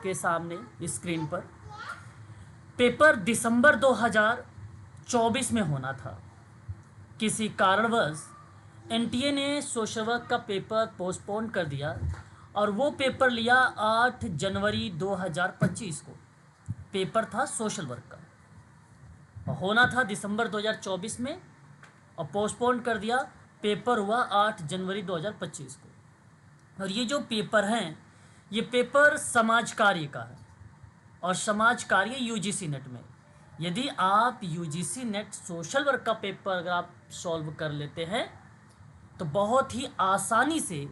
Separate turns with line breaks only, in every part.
आपके सामने स्क्रीन पर। पेपर दिसंबर 2024 में होना था। किसी कारणवश एनटीए ने सोशल वर्क का पेपर पोस्टपोन कर दिया और वो पेपर लिया 8 जनवरी 2025 को। पेपर था सोशल वर्क का, होना था दिसंबर 2024 में और पोस्टपोन कर दिया। पेपर हुआ 8 जनवरी 2025 को। और ये जो पेपर हैं, ये पेपर समाज कार्य का है और समाज कार्य यूजीसी नेट में। यदि आप यूजीसी नेट सोशल वर्क का पेपर अगर आप सॉल्व कर लेते हैं तो बहुत ही आसानी से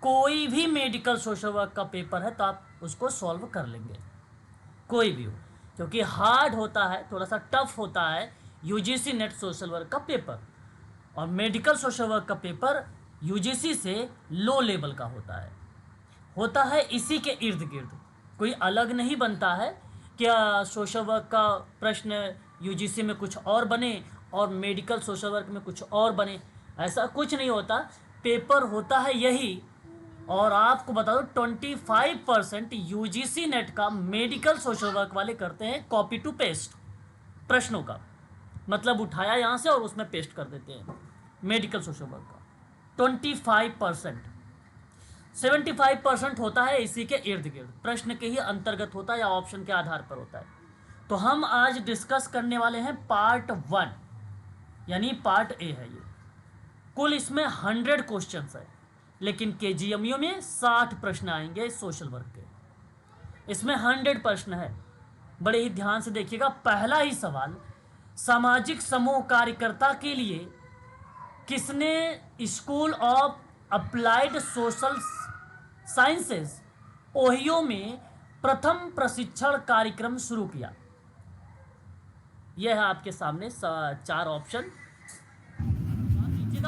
कोई भी मेडिकल सोशल वर्क का पेपर है तो आप उसको सॉल्व कर लेंगे, कोई भी हो। क्योंकि हार्ड होता है, थोड़ा सा टफ होता है यूजीसी नेट सोशल वर्क का पेपर, और मेडिकल सोशल वर्क का पेपर यूजीसी से लो लेवल का होता है इसी के इर्द गिर्द। कोई अलग नहीं बनता है। क्या सोशल वर्क का प्रश्न यूजीसी में कुछ और बने और मेडिकल सोशल वर्क में कुछ और बने, ऐसा कुछ नहीं होता। पेपर होता है यही। और आपको बता दो 25% यूजीसी नेट का मेडिकल सोशल वर्क वाले करते हैं कॉपी टू पेस्ट प्रश्नों का, मतलब उठाया यहाँ से और उसमें पेस्ट कर देते हैं। मेडिकल सोशल वर्क का 25%, 75% होता है इसी के इर्द गिर्द, प्रश्न के ही अंतर्गत होता है या ऑप्शन के आधार पर होता है। तो हम आज डिस्कस करने वाले हैं पार्ट 1, यानी पार्ट ए है ये। कुल इसमें 100 क्वेश्चन है, लेकिन केजीएमयू में 60 प्रश्न आएंगे सोशल वर्क के। इसमें 100 प्रश्न है, बड़े ही ध्यान से देखिएगा। पहला ही सवाल, सामाजिक समूह कार्यकर्ता के लिए किसने school of applied social sciences Ohio में प्रथम प्रशिक्षण कार्यक्रम शुरू किया? यह है आपके सामने 4 ऑप्शन।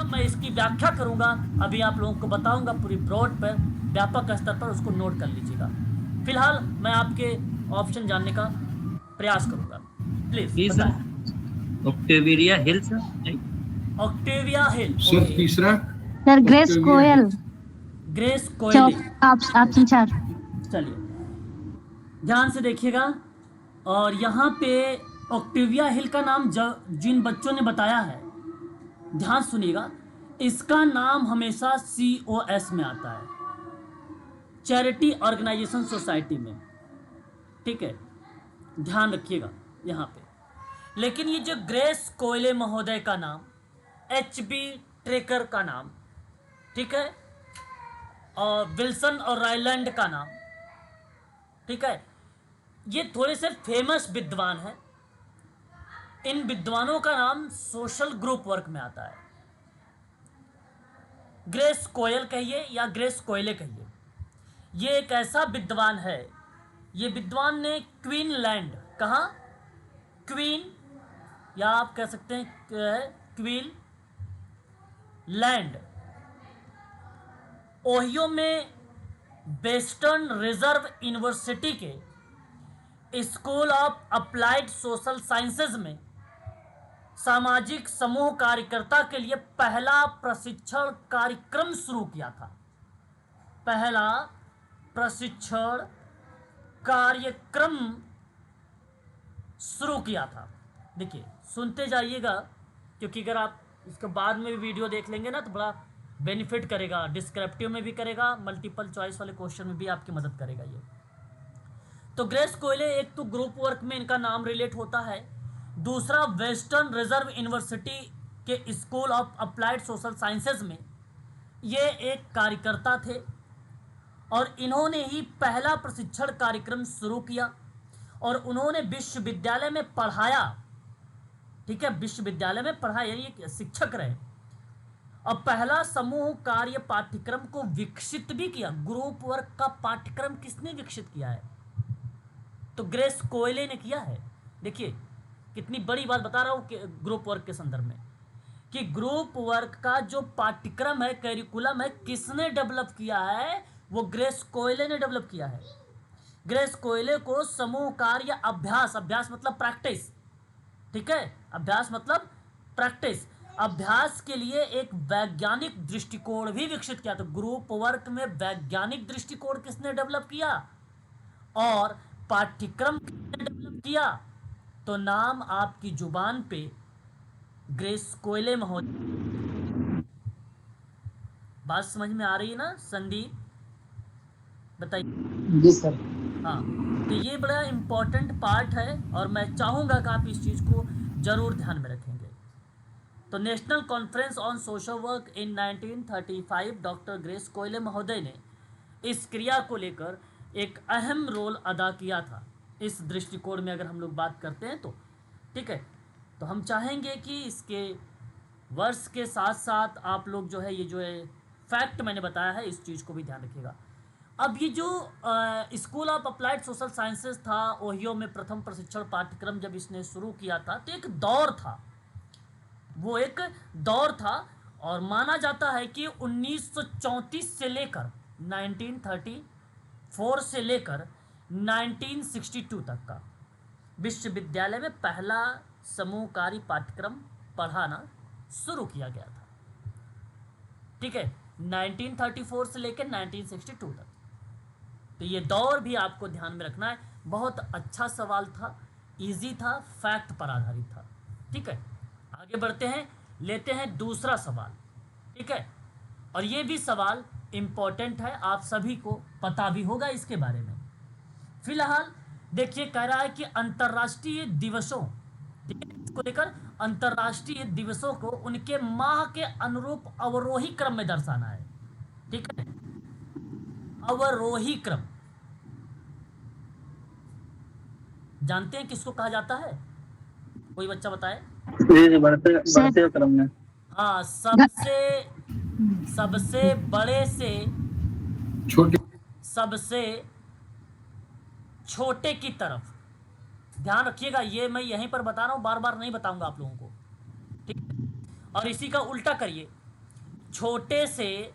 मैं इसकी व्याख्या करूंगा, अभी आप लोगों को बताऊंगा पूरी ब्रॉड पर, व्यापक स्तर पर, उसको नोट कर लीजिएगा। फिलहाल मैं आपके ऑप्शन जानने का प्रयास करूंगा, please.
Octavia hill sir,
Octavia hill
sir. तीसरा
सर ग्रेस कोयल।
ग्रेस कोयल
ऑप्शन 4।
चलिए ध्यान से देखिएगा। और यहाँ पे ऑक्टेविया हिल का नाम जिन बच्चों ने बताया है, ध्यान सुनिएगा, इसका नाम हमेशा COS में आता है, चैरिटी ऑर्गेनाइजेशन सोसाइटी में, ठीक है, ध्यान रखिएगा यहाँ पे। लेकिन ये जो ग्रेस कोयले महोदय का नाम, HB ट्रेकर का नाम, ठीक है, और विल्सन और रायलैंड का नाम, ठीक है, ये थोड़े से फेमस विद्वान हैं। इन विद्वानों का नाम सोशल ग्रुप वर्क में आता है। ग्रेस कोयल कहिए या ग्रेस कोयले कहिए, ये एक ऐसा विद्वान है। ये विद्वान ने क्वीनलैंड, कहाँ, क्वीन, या आप कह सकते हैं क्वीन लैंड, ओहियो में वेस्टर्न रिजर्व यूनिवर्सिटी के school of applied social sciences में सामाजिक समूह कार्यकर्ता के लिए पहला प्रशिक्षण कार्यक्रम शुरू किया था। पहला प्रशिक्षण कार्यक्रम शुरू किया था। देखिए सुनते जाइएगा, क्योंकि अगर आप इसके बाद में भी वीडियो देख लेंगे ना तो बड़ा बेनिफिट करेगा, डिस्क्रिप्टिव में भी करेगा, मल्टीपल चॉइस वाले क्वेश्चन में भी आपकी मदद करेगा ये। तो ग्रेस कोयले, एक तो ग्रुप वर्क में इनका नाम रिलेट होता है, दूसरा वेस्टर्न रिजर्व यूनिवर्सिटी के school of applied social sciences में ये एक कार्यकर्ता थे और इन्होंने ही पहला प्रशिक्षण कार्यक्रम शुरू किया और उन्होंने विश्वविद्यालय में पढ़ाया, ठीक है, विश्वविद्यालय में पढ़ाया, यानी शिक्षक रहे, और पहला समूह कार्य पाठ्यक्रम को विकसित भी किया। ग्रुप वर्क का पाठ्यक्रम किसने विकसित किया है? तो ग्रेस कोयले ने किया है। देखिए कितनी बड़ी बात बता रहा हूँ कि ग्रुप वर्क के संदर्भ में, कि ग्रुप वर्क का जो पाठ्यक्रम है, करिकुलम है, किसने डेवलप किया है? वो ग्रेस कोयले ने डेवलप किया है। ग्रेस कोयले को समूह कार्य अभ्यास, अभ्यास मतलब प्रैक्टिस, ठीक है, अभ्यास मतलब प्रैक्टिस, अभ्यास के लिए एक वैज्ञानिक दृष्टिकोण भी विकसित किया। तो ग्रुप वर्क में वैज्ञानिक दृष्टिकोण किसने डेवलप किया? और पाठ्यक्रम डेवलप किया, तो नाम आपकी जुबान पे ग्रेस कोयले महोदय। बात समझ में आ रही है ना संदीप, बताइए।
जी सर।
हाँ, तो ये बड़ा इम्पोर्टेंट पार्ट है और मैं चाहूँगा कि आप इस चीज़ को ज़रूर ध्यान में रखेंगे। तो national conference on social work in 1935 doctor grace कोयले महोदय ने इस क्रिया को लेकर एक अहम रोल अदा किया था। इस दृष्टिकोण में अगर हम लोग बात करते हैं तो ठीक है, तो हम चाहेंगे कि इसके वर्ष के साथ साथ आप लोग जो है ये जो है फैक्ट मैंने बताया है इस चीज़ को भी ध्यान रखिएगा। अब ये जो school of applied social sciences था, ओहियो में प्रथम प्रशिक्षण पाठ्यक्रम जब इसने शुरू किया था तो एक दौर था, वो एक दौर था और माना जाता है कि 1934 से लेकर 1934 से लेकर 1962 तक का विश्वविद्यालय में पहला समूहकारी पाठ्यक्रम पढ़ाना शुरू किया गया था। ठीक है, 1934 से लेकर 1962 तक। तो ये दौर भी आपको ध्यान में रखना है। बहुत अच्छा सवाल था, इजी था, फैक्ट पर आधारित था। ठीक है, आगे बढ़ते हैं, लेते हैं दूसरा सवाल। ठीक है, और ये भी सवाल इम्पोर्टेंट है, आप सभी को पता भी होगा इसके बारे में। फिलहाल देखिए, कह रहा है कि अंतर्राष्ट्रीय दिवसों, ठीक है, इसको लेकर अंतर्राष्ट्रीय दिवसों को उनके माह के अनुरूप अवरोही क्रम में दर्शाना है। ठीक है, अवरोही क्रम जानते हैं किसको कहा जाता है? कोई बच्चा बताए।
जी, बढ़ते क्रम में।
हाँ, सबसे बड़े से सबसे छोटे की तरफ। ध्यान रखिएगा, ये मैं यहीं पर बता रहा हूं, बार बार नहीं बताऊंगा आप लोगों को। ठीक है, और इसी का उल्टा करिए, छोटे से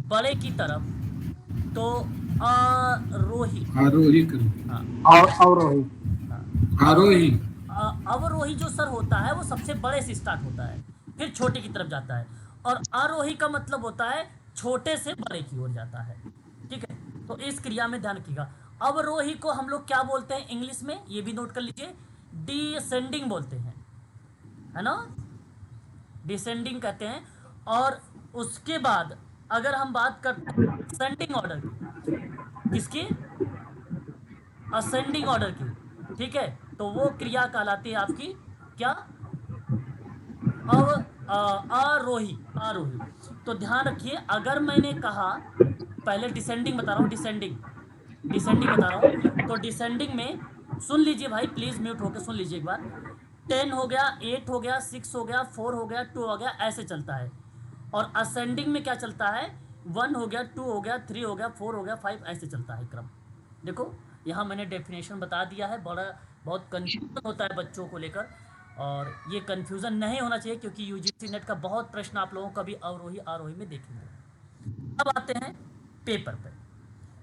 बड़े की तरफ, तो आरोही। हाँ,
आरोही।
अवरोही जो सर होता है वो सबसे बड़े से स्टार्ट होता है, फिर छोटे की तरफ जाता है, और आरोही का मतलब होता है छोटे से बड़े की ओर जाता है। ठीक है, तो इस क्रिया में ध्यान रखिएगा। अवरोही को हम लोग क्या बोलते हैं इंग्लिश में, ये भी नोट कर लीजिए, डिसेंडिंग बोलते हैं, है ना, डिसेंडिंग कहते हैं। और उसके बाद अगर हम बात करते हैं असेंडिंग ऑर्डर की, किसकी? असेंडिंग ऑर्डर की। ठीक है, तो वो क्रिया कहलाती है आपकी क्या? आरोही। तो ध्यान रखिए, अगर मैंने कहा, पहले डिसेंडिंग बता रहा हूँ, डिसेंडिंग बता रहा हूँ, तो डिसेंडिंग में सुन लीजिए भाई, प्लीज म्यूट होकर सुन लीजिए एक बार। 10 हो गया, 8 हो गया, 6 हो गया, 4 हो गया, 2 हो गया, ऐसे चलता है। और असेंडिंग में क्या चलता है? 1 हो गया, 2 हो गया, 3 हो गया, 4 हो गया, 5, ऐसे चलता है क्रम। देखो, यहाँ मैंने डेफिनेशन बता दिया है। बहुत कंफ्यूजन होता है बच्चों को लेकर, और ये कंफ्यूजन नहीं होना चाहिए, क्योंकि यूजीसी नेट का बहुत प्रश्न आप लोगों का भी अवरोही आरोही में देखेंगे। अब आते हैं पेपर पे।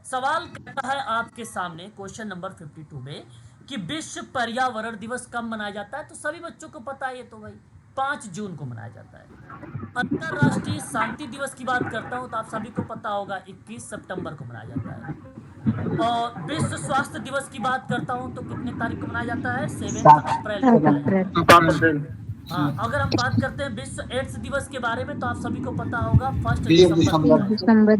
सवाल कहता है आपके सामने क्वेश्चन नंबर 52 में कि विश्व पर्यावरण दिवस कब मनाया जाता है? तो सभी बच्चों को पता है ये, तो भाई 5 जून को मनाया जाता है। अंतर्राष्ट्रीय शांति दिवस की बात करता हूं तो आप सभी को पता होगा 21 सितंबर को मनाया जाता है। और विश्व स्वास्थ्य दिवस की बात करता हूं तो कितने तारीख को मनाया जाता है? 7 अप्रैल को मनाया जाता है। हाँ, अगर हम बात करते हैं विश्व एड्स दिवस के बारे में तो आप सभी को पता होगा 1 दिसंबर।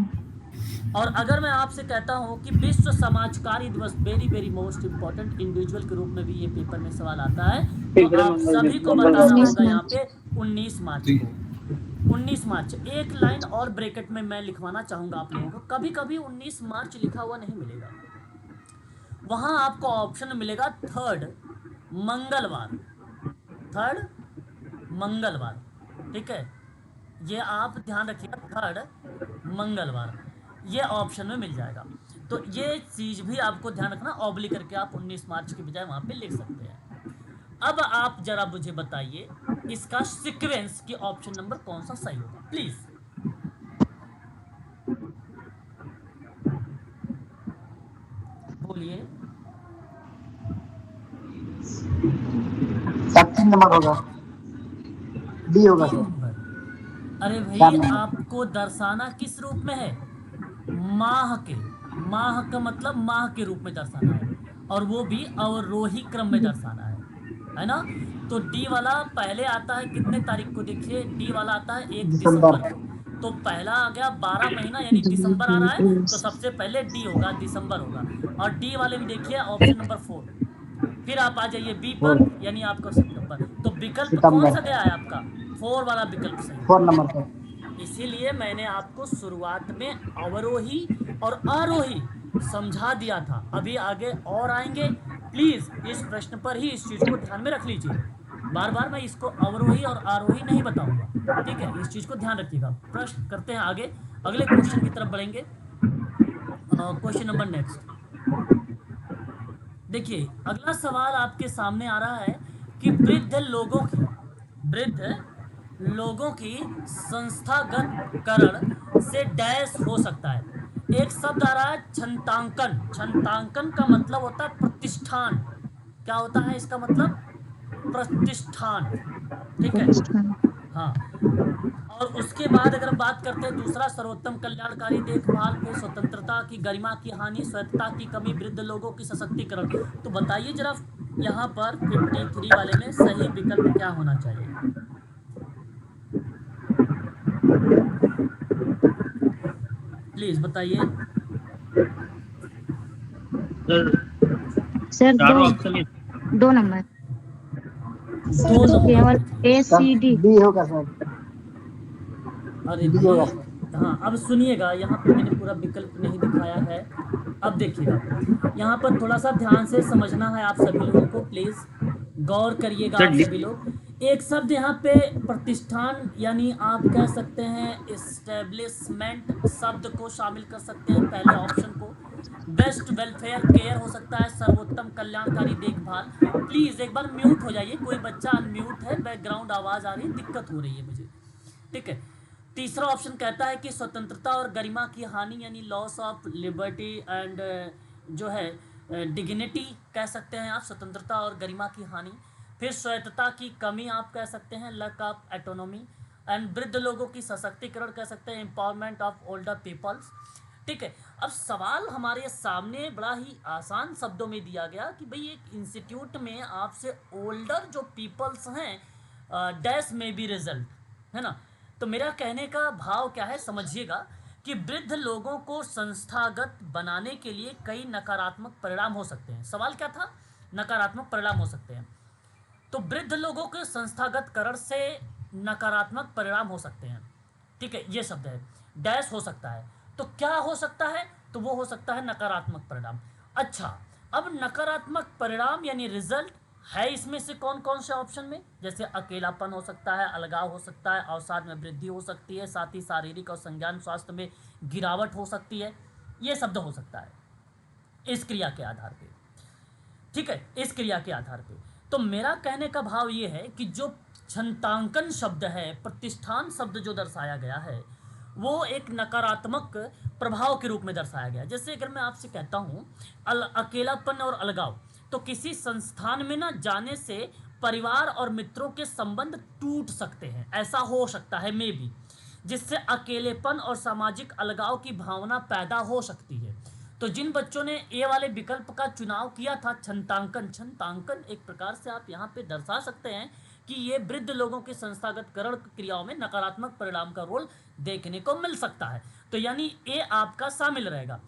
और अगर मैं आपसे कहता हूं कि विश्व समाजकारी दिवस, very very most important, individual के रूप में भी ये पेपर में सवाल आता है, तो आप सभी को बताना होगा यहाँ पे 19 मार्च को। 19 मार्च, एक लाइन और ब्रैकेट में मैं लिखवाना चाहूंगा आप लोगों को। कभी कभी 19 मार्च लिखा हुआ नहीं मिलेगा, वहां आपको ऑप्शन मिलेगा 3rd मंगलवार, 3rd मंगलवार। ठीक है, ये आप ध्यान रखिएगा, 3rd मंगलवार, ये ऑप्शन में मिल जाएगा। तो ये चीज भी आपको ध्यान रखना, ऑब्लिक करके आप 19 मार्च के बजाय वहां पे लिख सकते हैं। अब आप जरा मुझे बताइए इसका सीक्वेंस की ऑप्शन नंबर कौन सा सही होगा, प्लीज। बोलिए।
3 नंबर होगा, डी होगा सर।
अरे भाई, आपको दर्शाना किस रूप में है? माह के, माह का मतलब माह के रूप में दर्शाना है, और वो भी अवरोही क्रम में दर्शाना है ना। तो डी वाला पहले आता है कितने तारीख को, देखिए डी वाला आता है 1 दिसंबर
दिसंबर।
को। तो पहला आ गया 12 महीना यानी दिसंबर आ रहा है, तो सबसे पहले डी होगा, दिसंबर होगा। और डी वाले में देखिए ऑप्शन नंबर 4। फिर आप आ जाइए बी पर,
फोर
यानी आपका सितंबर। तो विकल्प कौन सा
सितंबर।
गया है आपका, 4 वाला विकल्प सही
4
है।
नंबर पर।
इसीलिए मैंने आपको शुरुआत में अवरोही और आरोही समझा दिया था। अभी आगे और आएंगे, प्लीज इस प्रश्न पर ही इस चीज को ध्यान में रख लीजिए। बार बार मैं इसको अवरोही और आरोही नहीं बताऊंगा, ठीक है, इस चीज को ध्यान रखिएगा। प्रश्न करते हैं आगे, अगले क्वेश्चन की तरफ बढ़ेंगे। क्वेश्चन नंबर नेक्स्ट, देखिए अगला सवाल आपके सामने आ रहा है कि वृद्ध लोगों की संस्थागत करण से डैश हो सकता है। एक शब्द आ रहा है छंतांकन। छंतांकन का मतलब होता है प्रतिष्ठान। क्या होता है इसका मतलब, प्रतिष्ठान, ठीक है। हाँ, और उसके बाद अगर बात करते हैं दूसरा, सर्वोत्तम कल्याणकारी देखभाल, फिर स्वतंत्रता की गरिमा की हानि, स्वायत्तता की कमी, वृद्ध लोगों की सशक्तिकरण। तो बताइए जरा यहाँ पर 53 वाले में सही विकल्प क्या होना चाहिए, प्लीज बताइए।
सर
सर
चारों
दो
ऑप्शन ही।
2 नंबर,
दो नंबर
केवल
देखिए।
ए सी डी।
बी होगा सर।
अरे
बी
भी,
होगा सर।
हाँ अब सुनिएगा, यहाँ पे मैंने पूरा विकल्प नहीं दिखाया है। अब देखिएगा, यहाँ पर थोड़ा सा ध्यान से समझना है आप सभी लोगों को, प्लीज गौर करिएगा
सर
आप
डी।
सभी लोग। एक शब्द यहाँ पे प्रतिष्ठान, यानी आप कह सकते हैं एस्टेब्लिशमेंट शब्द को शामिल कर सकते हैं पहले ऑप्शन को। बेस्ट वेलफेयर केयर हो सकता है, सर्वोत्तम कल्याणकारी देखभाल। प्लीज एक बार म्यूट हो जाइए, कोई बच्चा अनम्यूट है, बैकग्राउंड आवाज आ रही है, दिक्कत हो रही है मुझे, ठीक है। तीसरा ऑप्शन कहता है कि स्वतंत्रता और गरिमा की हानि, यानी लॉस ऑफ लिबर्टी एंड जो है डिग्निटी कह सकते हैं आप, स्वतंत्रता और गरिमा की हानि। फिर स्वायत्तता की कमी आप कह सकते हैं, लैक ऑफ एटोनॉमी। एंड वृद्ध लोगों की सशक्तिकरण कह सकते हैं, एम्पावरमेंट ऑफ ओल्डर पीपल्स, ठीक है। अब सवाल हमारे सामने बड़ा ही आसान शब्दों में दिया गया कि भाई एक इंस्टीट्यूट में आपसे ओल्डर जो पीपल्स हैं डैश में बी रिजल्ट, है ना। तो मेरा कहने का भाव क्या है समझिएगा, कि वृद्ध लोगों को संस्थागत बनाने के लिए कई नकारात्मक परिणाम हो सकते हैं। सवाल क्या था, नकारात्मक परिणाम हो सकते हैं। तो वृद्ध लोगों के संस्थागत करण से नकारात्मक परिणाम हो सकते हैं, ठीक है, ये शब्द है, डैश हो सकता है। तो क्या हो सकता है, तो वो हो सकता है नकारात्मक परिणाम। अच्छा, अब नकारात्मक परिणाम यानी रिजल्ट है इसमें से कौन कौन से ऑप्शन में, जैसे अकेलापन हो सकता है, अलगाव हो सकता है, अवसाद में वृद्धि हो सकती है, साथ ही शारीरिक और संज्ञान स्वास्थ्य में गिरावट हो सकती है। ये शब्द हो सकता है इस क्रिया के आधार पे, ठीक है, इस क्रिया के आधार पे। तो मेरा कहने का भाव ये है कि जो छंतांकन शब्द है, प्रतिष्ठान शब्द जो दर्शाया गया है, वो एक नकारात्मक प्रभाव के रूप में दर्शाया गया। जैसे अगर मैं आपसे कहता हूँ अकेलापन और अलगाव, तो किसी संस्थान में ना जाने से परिवार और मित्रों के संबंध टूट सकते हैं, ऐसा हो सकता है मे बी, जिससे अकेलेपन और सामाजिक अलगाव की भावना पैदा हो सकती है। तो जिन बच्चों ने ए वाले विकल्प का चुनाव किया था, छंतांकन, छंतांकन एक प्रकार से आप यहाँ पे दर्शा सकते हैं कि ये वृद्ध लोगों के संस्थागत करण क्रियाओं में नकारात्मक परिणाम का रोल देखने को मिल सकता है। तो यानी ए आपका शामिल रहेगा।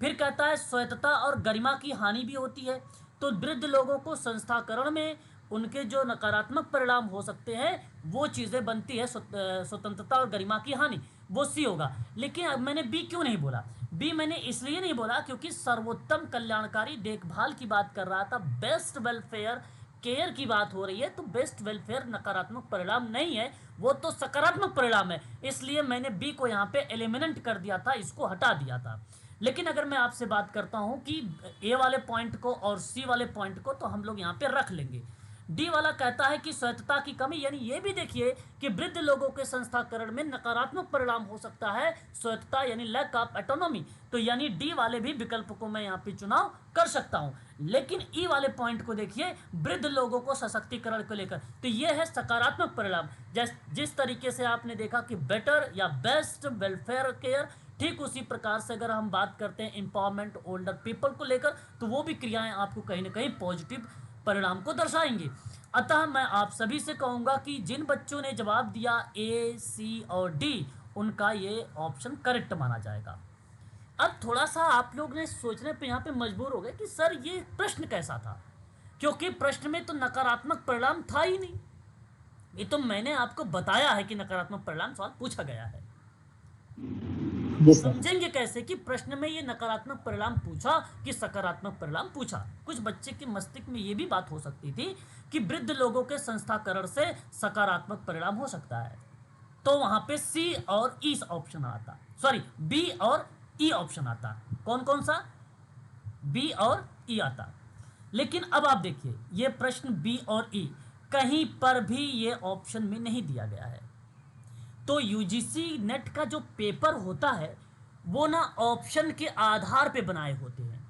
फिर कहता है स्वायत्तता और गरिमा की हानि भी होती है। तो वृद्ध लोगों को संस्थाकरण में उनके जो नकारात्मक परिणाम हो सकते हैं वो चीज़ें बनती है, स्वतंत्रता और गरिमा की हानि, वो सी होगा। लेकिन अब मैंने बी क्यों नहीं बोला, बी मैंने इसलिए नहीं बोला क्योंकि सर्वोत्तम कल्याणकारी देखभाल की बात कर रहा था, बेस्ट वेलफेयर केयर की बात हो रही है। तो बेस्ट वेलफेयर नकारात्मक परिणाम नहीं है, वो तो सकारात्मक परिणाम है, इसलिए मैंने बी को यहाँ पे एलिमिनेट कर दिया था, इसको हटा दिया था। लेकिन अगर मैं आपसे बात करता हूँ कि ए वाले पॉइंट को और सी वाले पॉइंट को, तो हम लोग यहाँ पे रख लेंगे। डी वाला कहता है कि स्वायत्तता की कमी, यानी ये भी देखिए कि वृद्ध लोगों के संस्थाकरण में नकारात्मक परिणाम हो सकता है, स्वायत्तता यानी लैक ऑफ ऑटोनॉमी। तो यानी डी वाले भी विकल्प को मैं यहाँ पे चुनाव कर सकता हूँ। लेकिन ई वाले पॉइंट को देखिए, वृद्ध लोगों को सशक्तिकरण को लेकर, तो ये है सकारात्मक परिणाम। जिस तरीके से आपने देखा कि बेटर या बेस्ट वेलफेयर केयर, ठीक उसी प्रकार से अगर हम बात करते हैं एम्पावरमेंट ओल्डर पीपल को लेकर, तो वो भी क्रियाएं आपको कहीं ना कहीं पॉजिटिव परिणाम को दर्शाएंगी। अतः मैं आप सभी से कहूँगा कि जिन बच्चों ने जवाब दिया ए, सी और डी, उनका ये ऑप्शन करेक्ट माना जाएगा। अब थोड़ा सा आप लोग ने सोचने पे यहाँ पे मजबूर हो गए कि सर ये प्रश्न कैसा था, क्योंकि प्रश्न में तो नकारात्मक परिणाम था ही नहीं। ये तो मैंने आपको बताया है कि नकारात्मक परिणाम सवाल पूछा गया है।
जी सर।
समझेंगे कैसे कि प्रश्न में ये नकारात्मक परिणाम पूछा कि सकारात्मक परिणाम पूछा। कुछ बच्चे के मस्तिष्क में ये भी बात हो सकती थी कि वृद्ध लोगों के संस्थाकरण से सकारात्मक परिणाम हो सकता है, तो वहां पे सी और ई ऑप्शन आता, सॉरी बी और ई ऑप्शन आता। कौन कौन सा? बी और ई आता। लेकिन अब आप देखिए ये प्रश्न बी और ई कहीं पर भी ये ऑप्शन में नहीं दिया गया है। तो यूजीसी नेट का जो पेपर होता है वो ना ऑप्शन के आधार पे बनाए होते हैं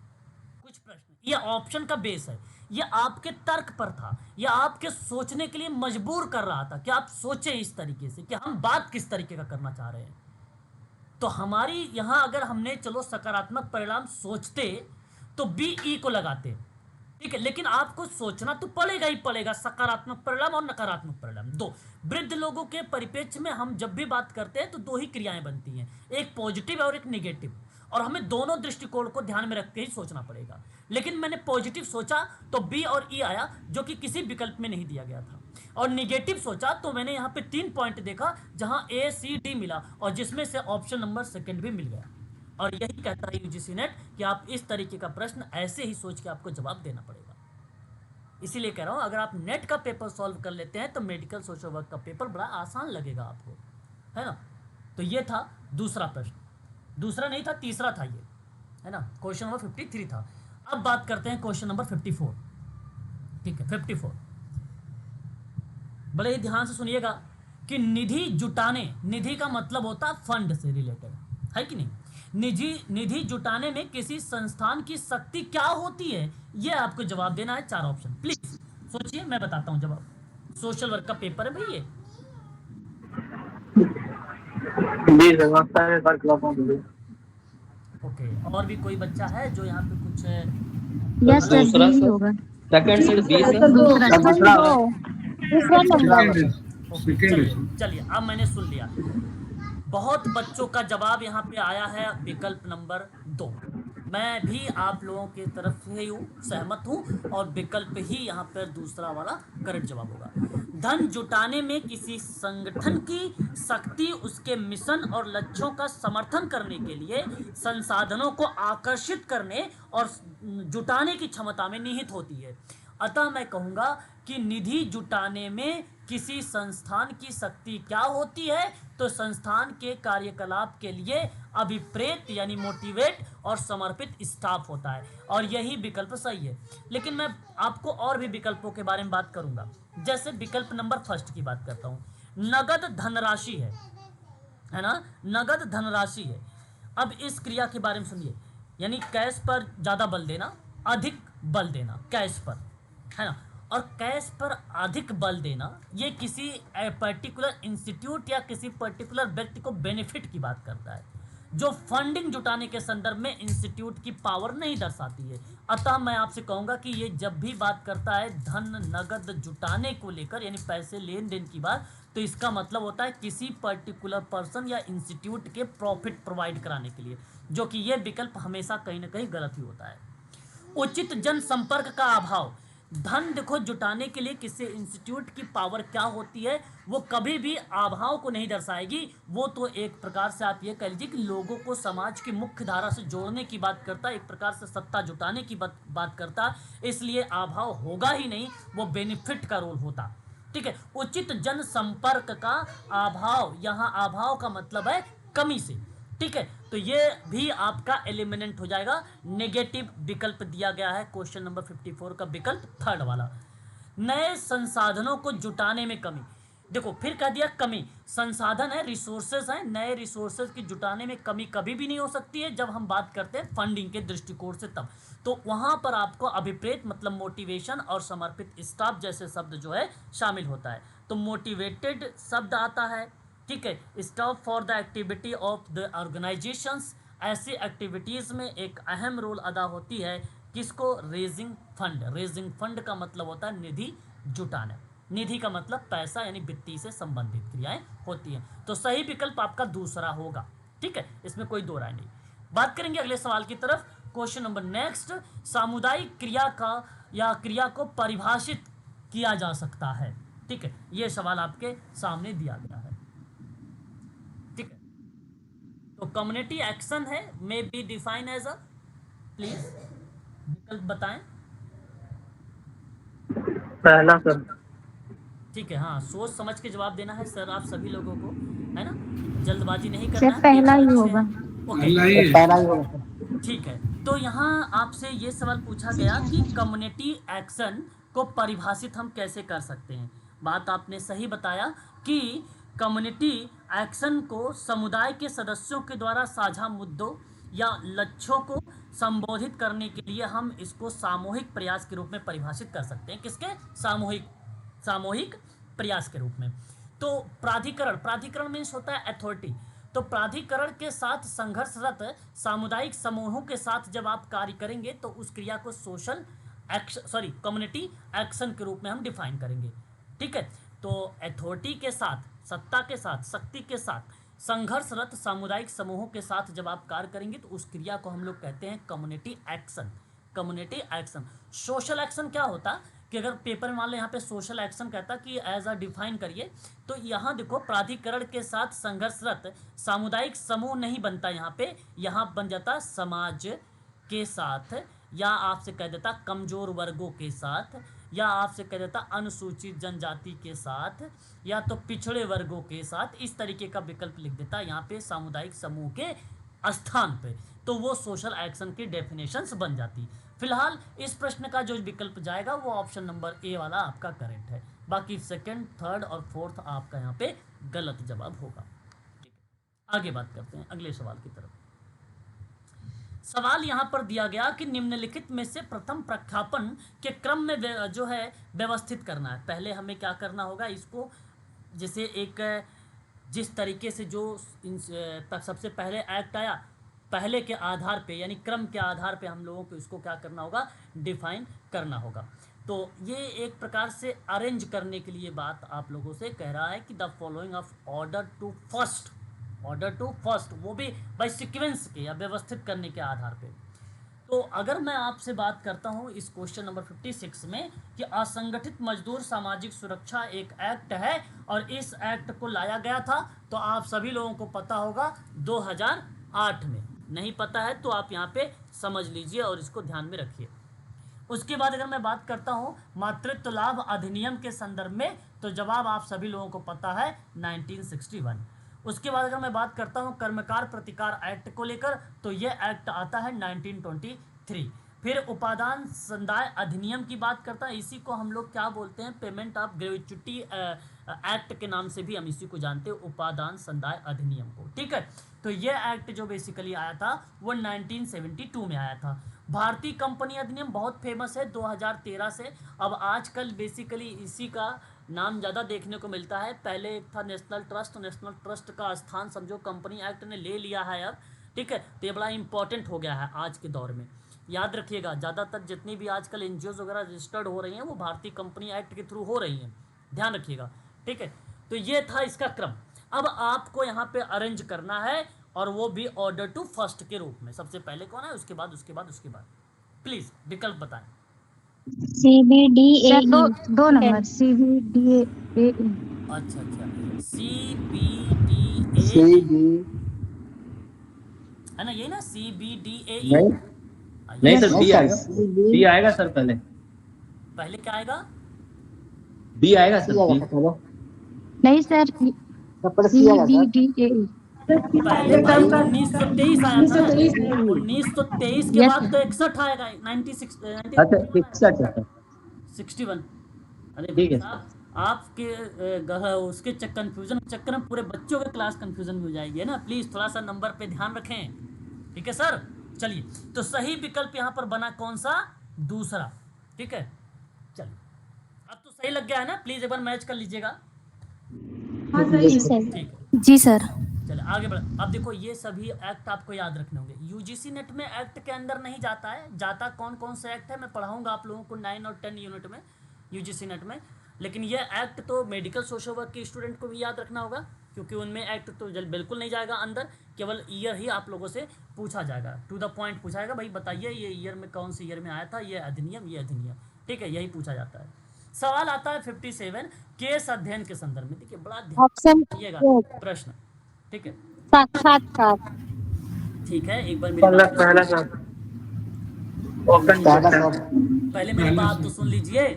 कुछ प्रश्न। ये ऑप्शन का बेस है, ये आपके तर्क पर था, ये आपके सोचने के लिए मजबूर कर रहा था कि आप सोचें इस तरीके से कि हम बात किस तरीके का करना चाह रहे हैं। तो हमारी यहाँ अगर हमने चलो सकारात्मक परिणाम सोचते तो बी ई को लगाते, ठीक है, लेकिन आपको सोचना तो पड़ेगा ही पड़ेगा। सकारात्मक परिणाम और नकारात्मक परिणाम दो। वृद्ध लोगों के परिप्रेक्ष्य में हम जब भी बात करते हैं तो दो ही क्रियाएं बनती हैं, एक पॉजिटिव और एक नेगेटिव, और हमें दोनों दृष्टिकोण को ध्यान में रख के ही सोचना पड़ेगा। लेकिन मैंने पॉजिटिव सोचा तो बी और ई आया, जो कि किसी विकल्प में नहीं दिया गया था, और निगेटिव सोचा तो मैंने यहाँ पे 3 पॉइंट देखा जहां ए सी डी मिला, और जिसमें से ऑप्शन नंबर सेकंड भी मिल गया। और यही कहता है यूजीसी नेट कि आप इस तरीके का प्रश्न ऐसे ही सोच के आपको जवाब देना पड़ेगा। इसीलिए कह रहा हूं अगर आप नेट का पेपर सॉल्व कर लेते हैं तो मेडिकल सोशल वर्क का पेपर बड़ा आसान लगेगा आपको, है ना। तो ये था दूसरा प्रश्न, दूसरा नहीं था, तीसरा था ये, है ना। क्वेश्चन नंबर 53 था। अब बात करते हैं क्वेश्चन नंबर 54, ठीक है। 54 बड़े ही ध्यान से सुनिएगा कि निधि जुटाने, निधि का मतलब होता फंड से रिलेटेड, है कि नहीं। निधि जुटाने में किसी संस्थान की शक्ति क्या होती है, यह आपको जवाब देना है। 4 ऑप्शन प्लीज सोचिए, मैं बताता हूं जवाब। सोशल वर्क का पेपर है भाई ये।
जी व्यवस्था है सर क्लासों के लिए।
ओके, और भी कोई बच्चा है जो यहाँ पे कुछ
यस सर,
दूसरा
बी
सर,
होगा।
सेकंड से बी सर।
दूसरा
दूसरा
दूसरा नंबर।
ओके, चलिए अब मैंने सुन लिया। बहुत बच्चों का जवाब यहाँ पे आया है विकल्प नंबर 2। मैं भी आप लोगों की तरफ से ही सहमत हूँ, और विकल्प ही यहाँ पर दूसरा वाला करेक्ट जवाब होगा। धन जुटाने में किसी संगठन की शक्ति उसके मिशन और लक्ष्यों का समर्थन करने के लिए संसाधनों को आकर्षित करने और जुटाने की क्षमता में निहित होती है। अतः मैं कहूँगा कि निधि जुटाने में किसी संस्थान की शक्ति क्या होती है, तो संस्थान के कार्यकलाप के लिए अभिप्रेत यानी मोटिवेट और समर्पित स्टाफ होता है, और यही विकल्प सही है। लेकिन मैं आपको और भी विकल्पों के बारे में बात करूंगा। जैसे विकल्प नंबर फर्स्ट की बात करता हूं, नगद धनराशि है ना, नगद धनराशि है। अब इस क्रिया के बारे में सुनिए, यानी कैश पर ज्यादा बल देना, अधिक बल देना कैश पर, है ना। और कैश पर अधिक बल देना ये किसी पर्टिकुलर इंस्टीट्यूट या किसी पर्टिकुलर व्यक्ति को बेनिफिट की बात करता है, जो फंडिंग जुटाने के संदर्भ में इंस्टीट्यूट की पावर नहीं दर्शाती है। अतः मैं आपसे कहूंगा कि ये जब भी बात करता है धन नगद जुटाने को लेकर, यानी पैसे लेन देन की बात, तो इसका मतलब होता है किसी पर्टिकुलर पर्सन या इंस्टीट्यूट के प्रॉफिट प्रोवाइड कराने के लिए, जो कि ये विकल्प हमेशा कहीं ना कहीं गलत ही होता है। उचित जनसंपर्क का अभाव, धन देखो जुटाने के लिए किसी इंस्टीट्यूट की पावर क्या होती है, वो कभी भी अभाव को नहीं दर्शाएगी। वो तो एक प्रकार से आप ये कह लीजिए कि लोगों को समाज की मुख्य धारा से जोड़ने की बात करता है, एक प्रकार से सत्ता जुटाने की बात करता है, इसलिए अभाव होगा ही नहीं, वो बेनिफिट का रोल होता। ठीक है, उचित जनसंपर्क का अभाव, यहाँ अभाव का मतलब है कमी से। ठीक है, तो ये भी आपका एलिमिनेट हो जाएगा। नेगेटिव विकल्प दिया गया है क्वेश्चन नंबर 54 का विकल्प थर्ड वाला। नए संसाधनों को जुटाने में कमी, देखो फिर कह दिया कमी, संसाधन है, रिसोर्सेज है, नए रिसोर्सेज की जुटाने में कमी कभी भी नहीं हो सकती है जब हम बात करते हैं फंडिंग के दृष्टिकोण से। तब तो वहां पर आपको अभिप्रेत मतलब मोटिवेशन और समर्पित स्टाफ जैसे शब्द जो है शामिल होता है। तो मोटिवेटेड शब्द आता है, ठीक है। Staff for the activity of the organisations, ऐसी एक्टिविटीज़ में एक अहम रोल अदा होती है किसको? Raising fund. रेजिंग फंड का मतलब होता है निधि जुटाना। निधि का मतलब पैसा, यानी वित्तीय से संबंधित क्रियाएं होती हैं। तो सही विकल्प आपका दूसरा होगा, ठीक है, इसमें कोई दो राय नहीं। बात करेंगे अगले सवाल की तरफ। क्वेश्चन नंबर नेक्स्ट, सामुदायिक क्रिया का या क्रिया को परिभाषित किया जा सकता है, ठीक है, ये सवाल आपके सामने दिया गया है, ठीक है। तो कम्युनिटी एक्शन है, may be define as a, please विकल्प बताएं।
पहला सर।
ठीक है, हाँ, सोच समझ के जवाब देना है सर आप सभी लोगों को, है ना, जल्दबाजी नहीं करना
सर
है।
पहला
पेपर
ही
अच्छे
होगा।
हैं, ओके,
पहला ही होगा सर।
ठीक है। तो यहाँ आपसे ये सवाल पूछा गया कि कम्युनिटी एक्शन को परिभाषित हम कैसे कर सकते हैं। बात आपने सही बताया कि कम्युनिटी एक्शन को समुदाय के सदस्यों के द्वारा साझा मुद्दों या लक्ष्यों को संबोधित करने के लिए हम इसको सामूहिक प्रयास के रूप में परिभाषित कर सकते हैं। किसके? सामूहिक प्रयास के रूप में। तो प्राधिकरण, प्राधिकरण मीन्स होता है अथॉरिटी। तो प्राधिकरण के साथ संघर्षरत सामुदायिक समूहों के साथ जब आप कार्य करेंगे तो उस क्रिया को सोशल एक्शन, कम्युनिटी एक्शन के रूप में हम डिफाइन करेंगे, ठीक है। तो अथॉरिटी के साथ, सत्ता के साथ, शक्ति के साथ संघर्षरत सामुदायिक समूहों के साथ जब आप कार्य करेंगे तो उस क्रिया को हम लोग कहते हैं community action. Community action. Social action क्या होता कि अगर पेपर में मान लो यहाँ पे सोशल एक्शन कहता कि एज अ डिफाइन करिए, तो यहाँ देखो प्राधिकरण के साथ संघर्षरत सामुदायिक समूह नहीं बनता, यहाँ बन जाता समाज के साथ, या आपसे कह देता कमजोर वर्गों के साथ, या आपसे कह देता अनुसूचित जनजाति के साथ, या तो पिछड़े वर्गों के साथ। इस तरीके का विकल्प लिख देता यहाँ पे सामुदायिक समूह के स्थान पे, तो वो सोशल एक्शन की डेफिनेशंस बन जाती। फिलहाल इस प्रश्न का जो विकल्प जाएगा वो ऑप्शन नंबर ए वाला आपका करेक्ट है। बाकी सेकंड, थर्ड और फोर्थ आपका यहाँ पे गलत जवाब होगा, ठीक है। आगे बात करते हैं अगले सवाल की तरफ। सवाल यहाँ पर दिया गया कि निम्नलिखित में से प्रथम प्रख्यापन के क्रम में जो है व्यवस्थित करना है। पहले हमें क्या करना होगा, इसको जैसे एक जिस तरीके से जो सबसे पहले एक्ट आया, पहले के आधार पे यानी क्रम के आधार पे हम लोगों को इसको क्या करना होगा, डिफाइन करना होगा। तो ये एक प्रकार से अरेंज करने के लिए बात आप लोगों से कह रहा है कि the following of order to first, वो भी बाय सीक्वेंस के या व्यवस्थित करने के आधार पे। तो अगर मैं आपसे बात करता हूं इस क्वेश्चन नंबर 56 में कि असंगठित मजदूर सामाजिक सुरक्षा एक एक्ट है और इस एक्ट को लाया गया था, तो आप सभी लोगों को पता होगा 2008 में। नहीं पता है तो आप यहाँ पे समझ लीजिए और इसको ध्यान में रखिए। उसके बाद अगर मैं बात करता हूँ मातृत्व लाभ अधिनियम के संदर्भ में, तो जवाब आप सभी लोगों को पता है 1961। उसके बाद अगर मैं बात करता हूँ कर्मकार प्रतिकार एक्ट को लेकर, तो ये एक्ट आता है 1923। फिर उपादान संदाय अधिनियम की बात करता है, इसी को हम लोग क्या बोलते हैं, पेमेंट ऑफ ग्रेच्युटी एक्ट के नाम से भी हम इसी को जानते हैं, उपादान संदाय अधिनियम को, ठीक है। तो ये एक्ट जो बेसिकली आया था वो 1972 में आया था। भारतीय कंपनी अधिनियम बहुत फेमस है 2013 से। अब आजकल बेसिकली इसी का नाम ज़्यादा देखने को मिलता है। पहले एक था नेशनल ट्रस्ट का स्थान समझो कंपनी एक्ट ने ले लिया है अब, ठीक है। तो ये बड़ा इंपॉर्टेंट हो गया है आज के दौर में। याद रखिएगा, ज़्यादातर जितनी भी आजकल एनजीओज वगैरह रजिस्टर्ड हो रही हैं वो भारतीय कंपनी एक्ट के थ्रू हो रही हैं, ध्यान रखिएगा, ठीक है। तो ये था इसका क्रम। अब आपको यहाँ पे अरेंज करना है और वो भी ऑर्डर टू फर्स्ट के रूप में। सबसे पहले कौन है, उसके बाद प्लीज विकल्प बताएं।
CBDAE
सर दो नंबर CBDAE।
अच्छा, CBDA
CB
है ना, ये ना CBDAE।
नहीं
नहीं सर,
नहीं
बी
सर
आएगा। बी आएगा सर,
पहले क्या आएगा,
बी आएगा सर, बी।
नहीं सर CBDAE।
पहले भाई 1923 आया था ना, 1923 के बाद तो 61 आएगा, 96
अच्छा 61
61। अरे
ठीक है।
साहब, आपके उसके कंफ्यूजन चक्कर में पूरे बच्चों के क्लास कंफ्यूजन में हो जाएगी, है ना। प्लीज थोड़ा सा नंबर पे ध्यान रखें, ठीक है सर। चलिए, तो सही विकल्प यहाँ पर बना कौन सा, दूसरा, ठीक है। चलिए, अब तो सही लग गया है ना, प्लीज एक बार मैच कर लीजिएगा।
जी सर।
ठीक है,
जी सर।
चलिए आगे बढ़। अब देखो ये सभी एक्ट आपको याद रखने होंगे। यूजीसी नेट में एक्ट के अंदर नहीं जाता है, जाता कौन कौन से एक्ट है मैं पढ़ाऊंगा आप लोगों को 9 और 10 यूनिट में यूजीसी नेट में। लेकिन ये एक्ट तो मेडिकल सोशल वर्क के स्टूडेंट को भी याद रखना होगा, क्योंकि उनमें एक्ट तो बिल्कुल नहीं जाएगा अंदर, केवल ईयर ही आप लोगों से पूछा जाएगा, टू द पॉइंट पूछा जाएगा, भाई बताइए ये ईयर में कौन से ईयर में आया था ये अधिनियम, ये अधिनियम। ठीक है, यही पूछा जाता है। सवाल आता है 57 केस अध्ययन के संदर्भ में। देखिए बड़ा ध्यान
ऑप्शन
रखिएगा प्रश्न। ठीक है,
साक्षात्कार।
ठीक है, एक बार मेरी
पहला
बात तो
पहला
सुनिए।
सर ऑप्शन
पहला
क्या है?
सर।
पहले मेरी बात तो सुन लीजिए।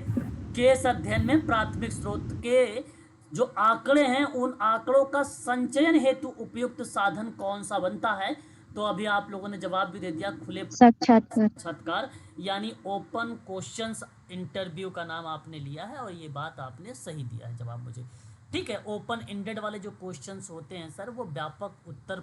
केस अध्ययन में प्राथमिक स्रोत के जो आंकड़े हैं उन आंकड़ों का संचयन हेतु उपयुक्त साधन कौन सा बनता है? तो अभी आप लोगों ने जवाब भी दे दिया, खुले
साक्षात्कार।
साक्षात्कार यानी ओपन क्वेश्चंस इंटरव्यू का नाम आपने लिया है, और ये बात आपने सही दिया है जवाब मुझे। ठीक है, ओपन एंडेड वाले जो क्वेश्चंस होते हैं सर, वो व्यापक उत्तर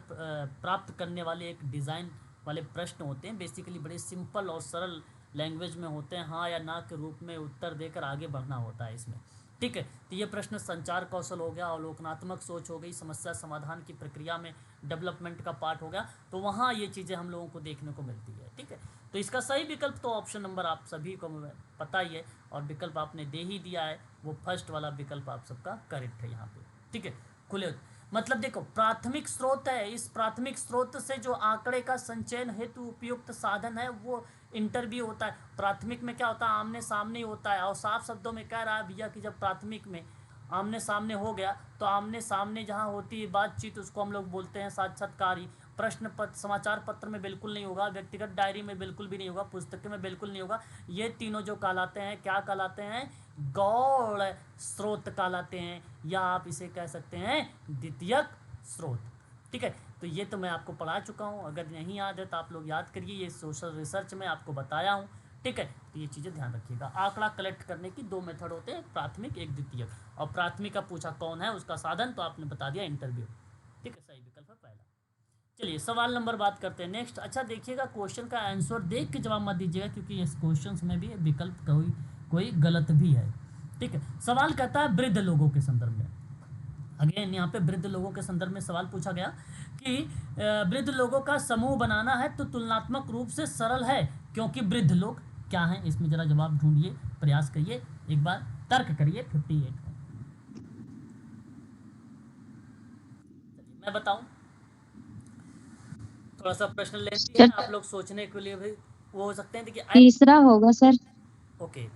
प्राप्त करने वाले एक डिज़ाइन वाले प्रश्न होते हैं। बेसिकली बड़े सिंपल और सरल लैंग्वेज में होते हैं, हाँ या ना के रूप में उत्तर देकर आगे बढ़ना होता है इसमें। ठीक है, तो ये प्रश्न संचार कौशल हो गया, अवलोकनात्मक सोच हो गई, समस्या समाधान की प्रक्रिया में डेवलपमेंट का पार्ट हो गया, तो वहाँ ये चीज़ें हम लोगों को देखने को मिलती है। ठीक है, तो इसका सही विकल्प तो ऑप्शन नंबर आप सभी को पता ही है, और विकल्प आपने दे ही दिया है, वो फर्स्ट वाला विकल्प आप सबका करेक्ट है यहाँ पे। ठीक है, खुले मतलब देखो प्राथमिक स्रोत है, इस प्राथमिक स्रोत से जो आंकड़े का संचयन हेतु उपयुक्त साधन है वो इंटरव्यू होता है। प्राथमिक में क्या होता है, आमने सामने ही होता है, और साफ शब्दों में कह रहा है भैया कि जब प्राथमिक में आमने सामने हो गया तो आमने सामने जहाँ होती है बातचीत उसको हम लोग बोलते हैं साक्षात्कारी। प्रश्न पत्र समाचार पत्र में बिल्कुल नहीं होगा, व्यक्तिगत डायरी में बिल्कुल भी नहीं होगा, पुस्तक में बिल्कुल नहीं होगा। ये तीनों जो कहलाते हैं क्या कहलाते हैं, गौड़ स्रोत कहलाते हैं, या आप इसे कह सकते हैं द्वितीयक स्रोत। ठीक है, तो ये तो मैं आपको पढ़ा चुका हूँ, अगर नहीं याद है तो आप लोग याद करिए, ये सोशल रिसर्च में आपको बताया हूँ। ठीक है, तो ये चीज़ें ध्यान रखिएगा। आंकड़ा कलेक्ट करने की दो मेथड होते हैं, प्राथमिक एक द्वितीयक। और प्राथमिक का पूछा कौन है उसका साधन, तो आपने बता दिया इंटरव्यू। ठीक है, सही विकल्प है पहला। चलिए सवाल नंबर बात करते हैं नेक्स्ट। अच्छा देखिएगा, क्वेश्चन का आंसर देख के जवाब मत दीजिएगा, क्योंकि इस क्वेश्चन में भी विकल्प कोई गलत भी है। ठीक है, सवाल कहता है वृद्ध लोगों के संदर्भ में। अगेन यहाँ पे वृद्ध लोगों के संदर्भ में सवाल पूछा गया कि वृद्ध लोगों का समूह बनाना है तो तुलनात्मक रूप से सरल है, क्योंकि वृद्ध लोग क्या हैं? इसमें जरा जवाब ढूंढिए, प्रयास करिए, एक बार तर्क करिए। 58 मैं बताऊं, थोड़ा सा प्रश्न लेते हैं, आप लोग सोचने के लिए भी वो हो सकते हैं। देखिए
तीसरा होगा सर,
ओके,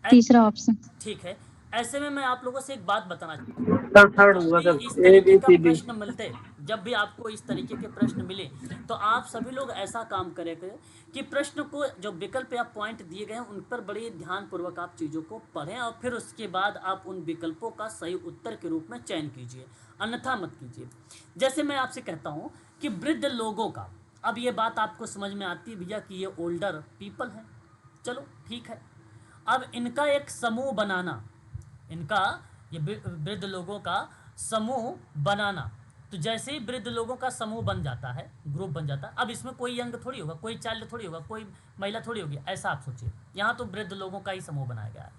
तीसरा ऑप्शन।
ठीक है। ऐसे में मैं आप लोगों से एक बात बताना चाहता हूँ,
सर थर्ड
जब
होगा
भी
सर,
इस
ए
तरीके
बी
का
सी डी।
प्रश्न मिलते, जब भी आपको इस तरीके के प्रश्न मिले, तो आप सभी लोग ऐसा काम करेंगे कि प्रश्न को जो विकल्प या पॉइंट दिए गए हैं उन पर बड़ी ध्यानपूर्वक आप चीज़ों को पढ़ें, और फिर उसके बाद आप उन विकल्पों का सही उत्तर के रूप में चयन कीजिए, अन्यथा मत कीजिए। जैसे मैं आपसे कहता हूँ कि वृद्ध लोगों का, अब ये बात आपको समझ में आती है भैया कि ये ओल्डर पीपल है, चलो ठीक है। अब इनका एक समूह बनाना, इनका ये वृद्ध लोगों का समूह बनाना, तो जैसे ही वृद्ध लोगों का समूह बन जाता है, ग्रुप बन जाता है, अब इसमें कोई यंग थोड़ी होगा, कोई चाइल्ड थोड़ी होगा, कोई महिला थोड़ी होगी, ऐसा आप सोचिए। यहाँ तो वृद्ध लोगों का ही समूह बनाया गया है,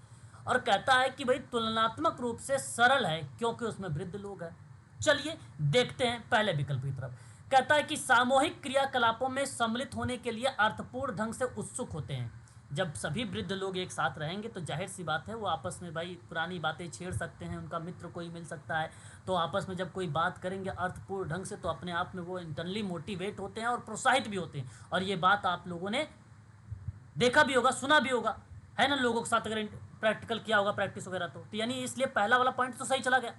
और कहता है कि भाई तुलनात्मक रूप से सरल है क्योंकि उसमें वृद्ध लोग हैं। चलिए देखते हैं पहले विकल्प की तरफ। कहता है कि सामूहिक क्रियाकलापों में सम्मिलित होने के लिए अर्थपूर्ण ढंग से उत्सुक होते हैं। जब सभी वृद्ध लोग एक साथ रहेंगे तो जाहिर सी बात है वो आपस में भाई पुरानी बातें छेड़ सकते हैं, उनका मित्र कोई मिल सकता है, तो आपस में जब कोई बात करेंगे अर्थपूर्ण ढंग से तो अपने आप में वो इंटरनली मोटिवेट होते हैं और प्रोत्साहित भी होते हैं। और ये बात आप लोगों ने देखा भी होगा, सुना भी होगा, है ना, लोगों के साथ अगर प्रैक्टिकल किया होगा, प्रैक्टिस वगैरह, तो यानी इसलिए पहला वाला पॉइंट तो सही चला गया,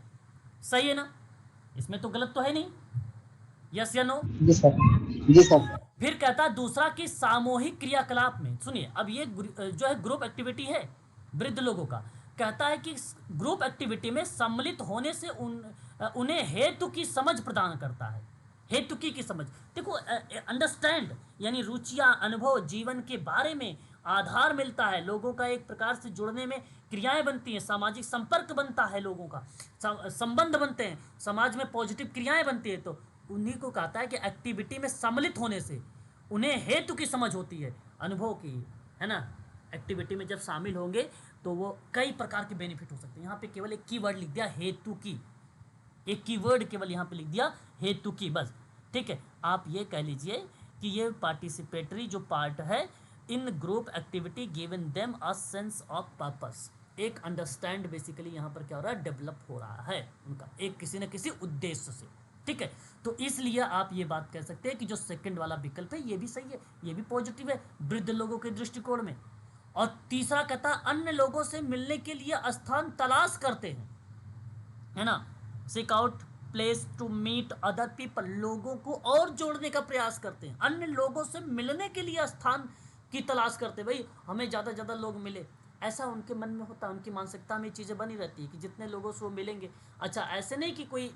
सही है ना, इसमें तो गलत तो है नहीं, यस या नो?
जी सर। जी सर।
फिर कहता है दूसरा कि सामूहिक क्रियाकलाप में, सुनिए अब ये जो है ग्रुप एक्टिविटी है वृद्ध लोगों का, कहता है कि ग्रुप एक्टिविटी में सम्मिलित होने से उन्हें हेतु की समझ प्रदान करता है। हेतु की समझ, देखो अंडरस्टैंड यानी रुचियाँ, अनुभव, जीवन के बारे में आधार मिलता है, लोगों का एक प्रकार से जुड़ने में क्रियाएं बनती हैं, सामाजिक संपर्क बनता है, लोगों का संबंध बनते हैं, समाज में पॉजिटिव क्रियाएं बनती है। तो उन्हीं को कहता है कि एक्टिविटी में सम्मिलित होने से उन्हें हेतु की समझ होती है, अनुभव की, है ना। एक्टिविटी में जब शामिल होंगे तो वो कई प्रकार के बेनिफिट हो सकते हैं। यहाँ पे केवल एक कीवर्ड लिख दिया, हेतु की, एक कीवर्ड केवल यहाँ पे लिख दिया, हेतु की, बस। ठीक है, आप ये कह लीजिए कि ये पार्टिसिपेटरी जो पार्ट है in group activity given them a sense of purpose, एक अंडरस्टैंड बेसिकली यहाँ पर क्या हो रहा है, डेवलप हो रहा है उनका एक किसी न किसी उद्देश्य से। ठीक है, तो इसलिए आप ये बात कह सकते हैं कि जो सेकंड वाला विकल्प है ये भी सही है, ये भी पॉजिटिव है वृद्ध लोगों के दृष्टिकोण में। और तीसरा कहता है अन्य लोगों से मिलने के लिए स्थान तलाश करते हैं, है ना, seek out place to meet other people, लोगों को और जोड़ने का प्रयास करते हैं, अन्य लोगों से मिलने के लिए स्थान की तलाश करते हैं। भाई हमें ज़्यादा ज़्यादा लोग मिले, ऐसा उनके मन में होता है, उनकी मानसिकता में चीज़ें बनी रहती है कि जितने लोगों से वो मिलेंगे। अच्छा, ऐसे नहीं कि कोई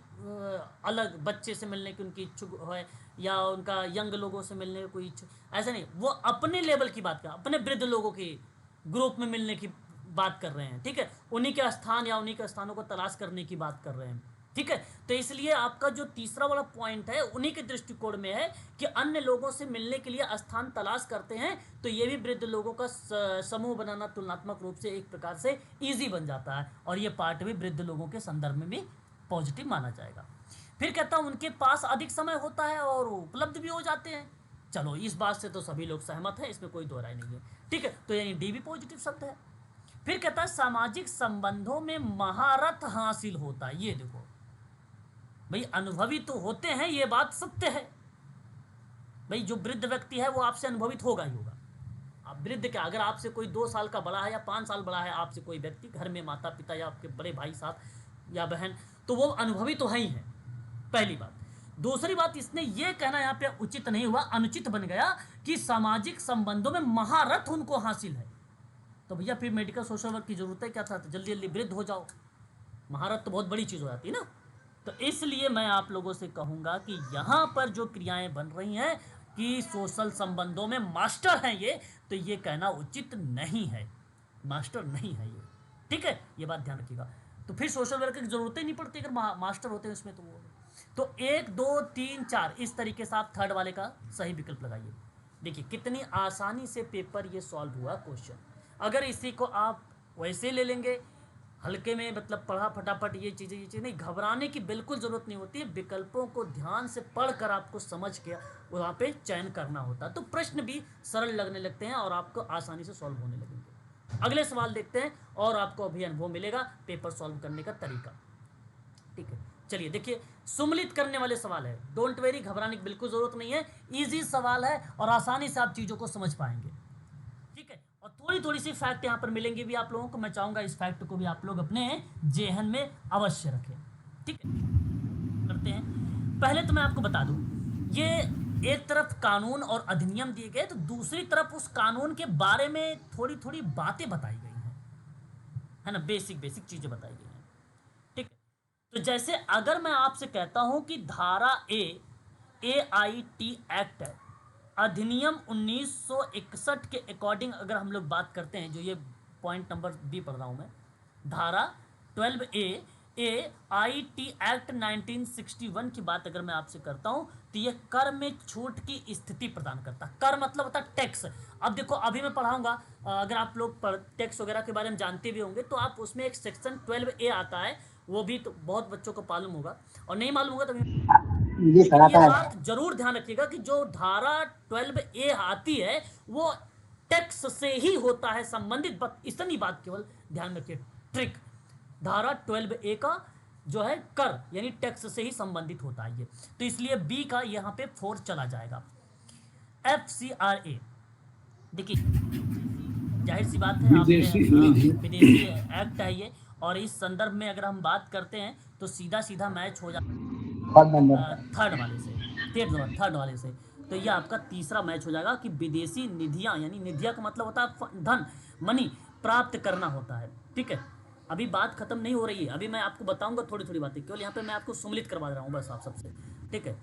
अलग बच्चे से मिलने की उनकी इच्छुक है या उनका यंग लोगों से मिलने की कोई इच्छुक, ऐसा नहीं, वो अपने लेवल की बात कर, अपने वृद्ध लोगों के ग्रुप में मिलने की बात कर रहे हैं। ठीक है, उन्हीं के स्थान या उन्हीं के स्थानों को तलाश करने की बात कर रहे हैं। ठीक है, तो इसलिए आपका जो तीसरा वाला पॉइंट है उन्हीं के दृष्टिकोण में है कि अन्य लोगों से मिलने के लिए स्थान तलाश करते हैं, तो ये भी वृद्ध लोगों का समूह बनाना तुलनात्मक रूप से एक प्रकार से इजी बन जाता है, और ये पार्ट भी वृद्ध लोगों के संदर्भ में भी पॉजिटिव माना जाएगा। फिर कहता हूँ उनके पास अधिक समय होता है और उपलब्ध भी हो जाते हैं। चलो इस बात से तो सभी लोग सहमत हैं, इसमें कोई दो राय नहीं है। ठीक है, तो यानी डी भी पॉजिटिव शब्द है। फिर कहता है सामाजिक संबंधों में महारत हासिल होता है। ये देखो भाई, अनुभवी तो होते हैं, ये बात सत्य है भाई, जो वृद्ध व्यक्ति है वो आपसे अनुभवित होगा ही होगा। आप वृद्ध क्या, अगर आपसे कोई 2 साल का बड़ा है या 5 साल बड़ा है आपसे कोई व्यक्ति घर में, माता पिता या आपके बड़े भाई साहब या बहन, तो वो अनुभवी तो है ही है, पहली बात। दूसरी बात, इसने ये कहना यहाँ पे उचित नहीं हुआ, अनुचित बन गया कि सामाजिक संबंधों में महारत उनको हासिल है। तो भैया फिर मेडिकल सोशल वर्क की जरूरत है क्या था, तो जल्दी जल्दी वृद्ध हो जाओ, महारत तो बहुत बड़ी चीज़ हो जाती है ना। तो इसलिए मैं आप लोगों से कहूँगा कि यहाँ पर जो क्रियाएं बन रही हैं कि सोशल संबंधों में मास्टर हैं ये, तो ये कहना उचित नहीं है, मास्टर नहीं है ये। ठीक है, ये बात ध्यान रखिएगा। तो फिर सोशल वर्कर की जरूरत ही नहीं पड़ती अगर मास्टर होते हैं इसमें, तो वो तो 1 2 3 4 इस तरीके से आप थर्ड वाले का सही विकल्प लगाइए। देखिए कितनी आसानी से पेपर ये सॉल्व हुआ क्वेश्चन। अगर इसी को आप वैसे ले लेंगे हल्के में, मतलब पढ़ा फटाफट ये चीज़ें नहीं, घबराने की बिल्कुल ज़रूरत नहीं होती है। विकल्पों को ध्यान से पढ़कर आपको समझ के वहाँ पे चयन करना होता है, तो प्रश्न भी सरल लगने लगते हैं और आपको आसानी से सॉल्व होने लगेंगे। अगले सवाल देखते हैं और आपको अभी अनुभव मिलेगा पेपर सॉल्व करने का तरीका। ठीक है, चलिए देखिए, सुमलित करने वाले सवाल है, डोंट वेरी, घबराने की बिल्कुल ज़रूरत नहीं है, ईजी सवाल है और आसानी से आप चीज़ों को समझ पाएंगे। ठीक है, और थोड़ी थोड़ी सी फैक्ट यहाँ पर मिलेंगे भी आप लोगों को, मैं चाहूँगा इस फैक्ट को भी आप लोग अपने जेहन में अवश्य रखें। ठीक है, करते हैं। पहले तो मैं आपको बता दूँ, ये एक तरफ कानून और अधिनियम दिए गए, तो दूसरी तरफ उस कानून के बारे में थोड़ी थोड़ी बातें बताई गई हैं, है ना, बेसिक बेसिक चीज़ें बताई गई हैं। ठीक है, तो जैसे अगर मैं आपसे कहता हूँ कि धारा AIT एक्ट है, अधिनियम 1961 के अकॉर्डिंग अगर हम लोग बात करते हैं, जो ये पॉइंट नंबर B पढ़ रहा हूँ मैं, धारा 12A AIT एक्ट 1961 की बात अगर मैं आपसे करता हूँ, तो ये कर में छूट की स्थिति प्रदान करता है। कर मतलब होता है टैक्स। अब देखो अभी मैं पढ़ाऊंगा, अगर आप लोग टैक्स वगैरह के बारे में जानते भी होंगे, तो आप उसमें एक सेक्शन 12A आता है, वो भी तो बहुत बच्चों को मालूम होगा, और नहीं मालूम होगा तो ये बात जरूर ध्यान रखिएगा कि जो धारा 12A आती है वो टैक्स से ही होता है संबंधित, इतनी बात केवल ध्यान रखिए, ट्रिक। धारा 12A का जो है कर यानी टैक्स से ही संबंधित होता है ये, तो इसलिए B का यहाँ पे 4 चला जाएगा। FCRA, देखिए जाहिर सी बात है, विदेशी एक्ट है ये, और इस संदर्भ में अगर हम बात करते हैं तो सीधा सीधा मैच हो जाता थर्ड वाले से, तो ये आपका तीसरा मैच हो जाएगा कि विदेशी निधियां, यानी निधियां का मतलब होता है धन, मनी प्राप्त करना होता है। ठीक है, अभी बात खत्म नहीं हो रही है, अभी मैं आपको बताऊंगा थोड़ी थोड़ी बातें, केवल यहाँ पे मैं आपको सम्मिलित करवा रहा हूँ बस आप सबसे। ठीक है,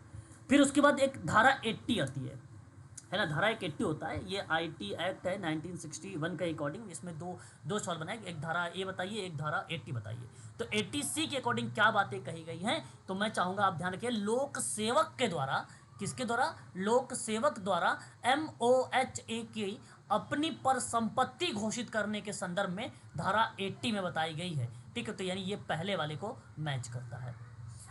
फिर उसके बाद एक धारा 80 आती है ना, धारा 80 होता है, ये IT एक्ट है 1961 के अकॉर्डिंग, इसमें दो सवाल बनाए, एक धारा A बताइए, एक धारा 80 बताइए। तो 80C के अकॉर्डिंग क्या बातें कही गई हैं, तो मैं चाहूँगा आप ध्यान रखिए, लोक सेवक के द्वारा, किसके द्वारा, लोक सेवक द्वारा MOHA की अपनी पर संपत्ति घोषित करने के संदर्भ में धारा 80 में बताई गई है। ठीक है, तो यानी ये पहले वाले को मैच करता है।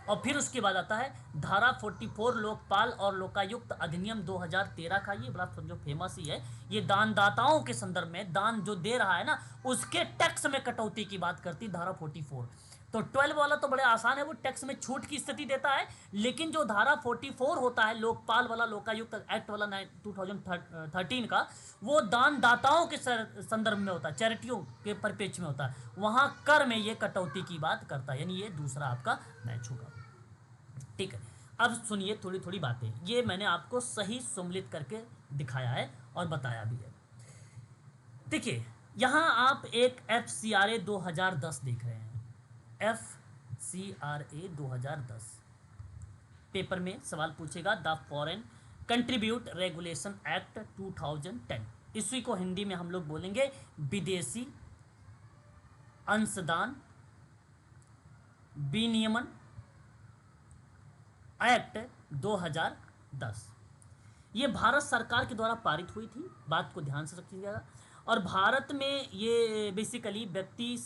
और फिर उसके बाद आता है धारा 44 लोकपाल और लोकायुक्त अधिनियम 2013 का, ये बड़ा जो फेमस ही है, ये दानदाताओं के संदर्भ में, दान जो दे रहा है ना उसके टैक्स में कटौती की बात करती धारा 44। तो 12 वाला तो बड़े आसान है, वो टैक्स में छूट की स्थिति देता है, लेकिन जो धारा 44 होता है लोकपाल वाला, लोकायुक्त एक्ट वाला 2013 का, वो दानदाताओं के संदर्भ में होता है, चैरिटियों के परिप्रेक्ष्य में होता है, वहां कर में ये कटौती की बात करता है, यानी ये दूसरा आपका मैच होगा। ठीक है, अब सुनिए थोड़ी थोड़ी बातें, ये मैंने आपको सही सम्मिलित करके दिखाया है और बताया भी है। देखिए यहां आप एक FCRA 2010 देख रहे हैं, FCRA 2010 पेपर में सवाल पूछेगा, the foreign contribute regulation act 2010, इसी को हिंदी में हम लोग बोलेंगे विदेशी अंशदान विनियमन एक्ट 2010। ये भारत सरकार के द्वारा पारित हुई थी, बात को ध्यान से रखिएगा। और भारत में ये बेसिकली व्यक्ति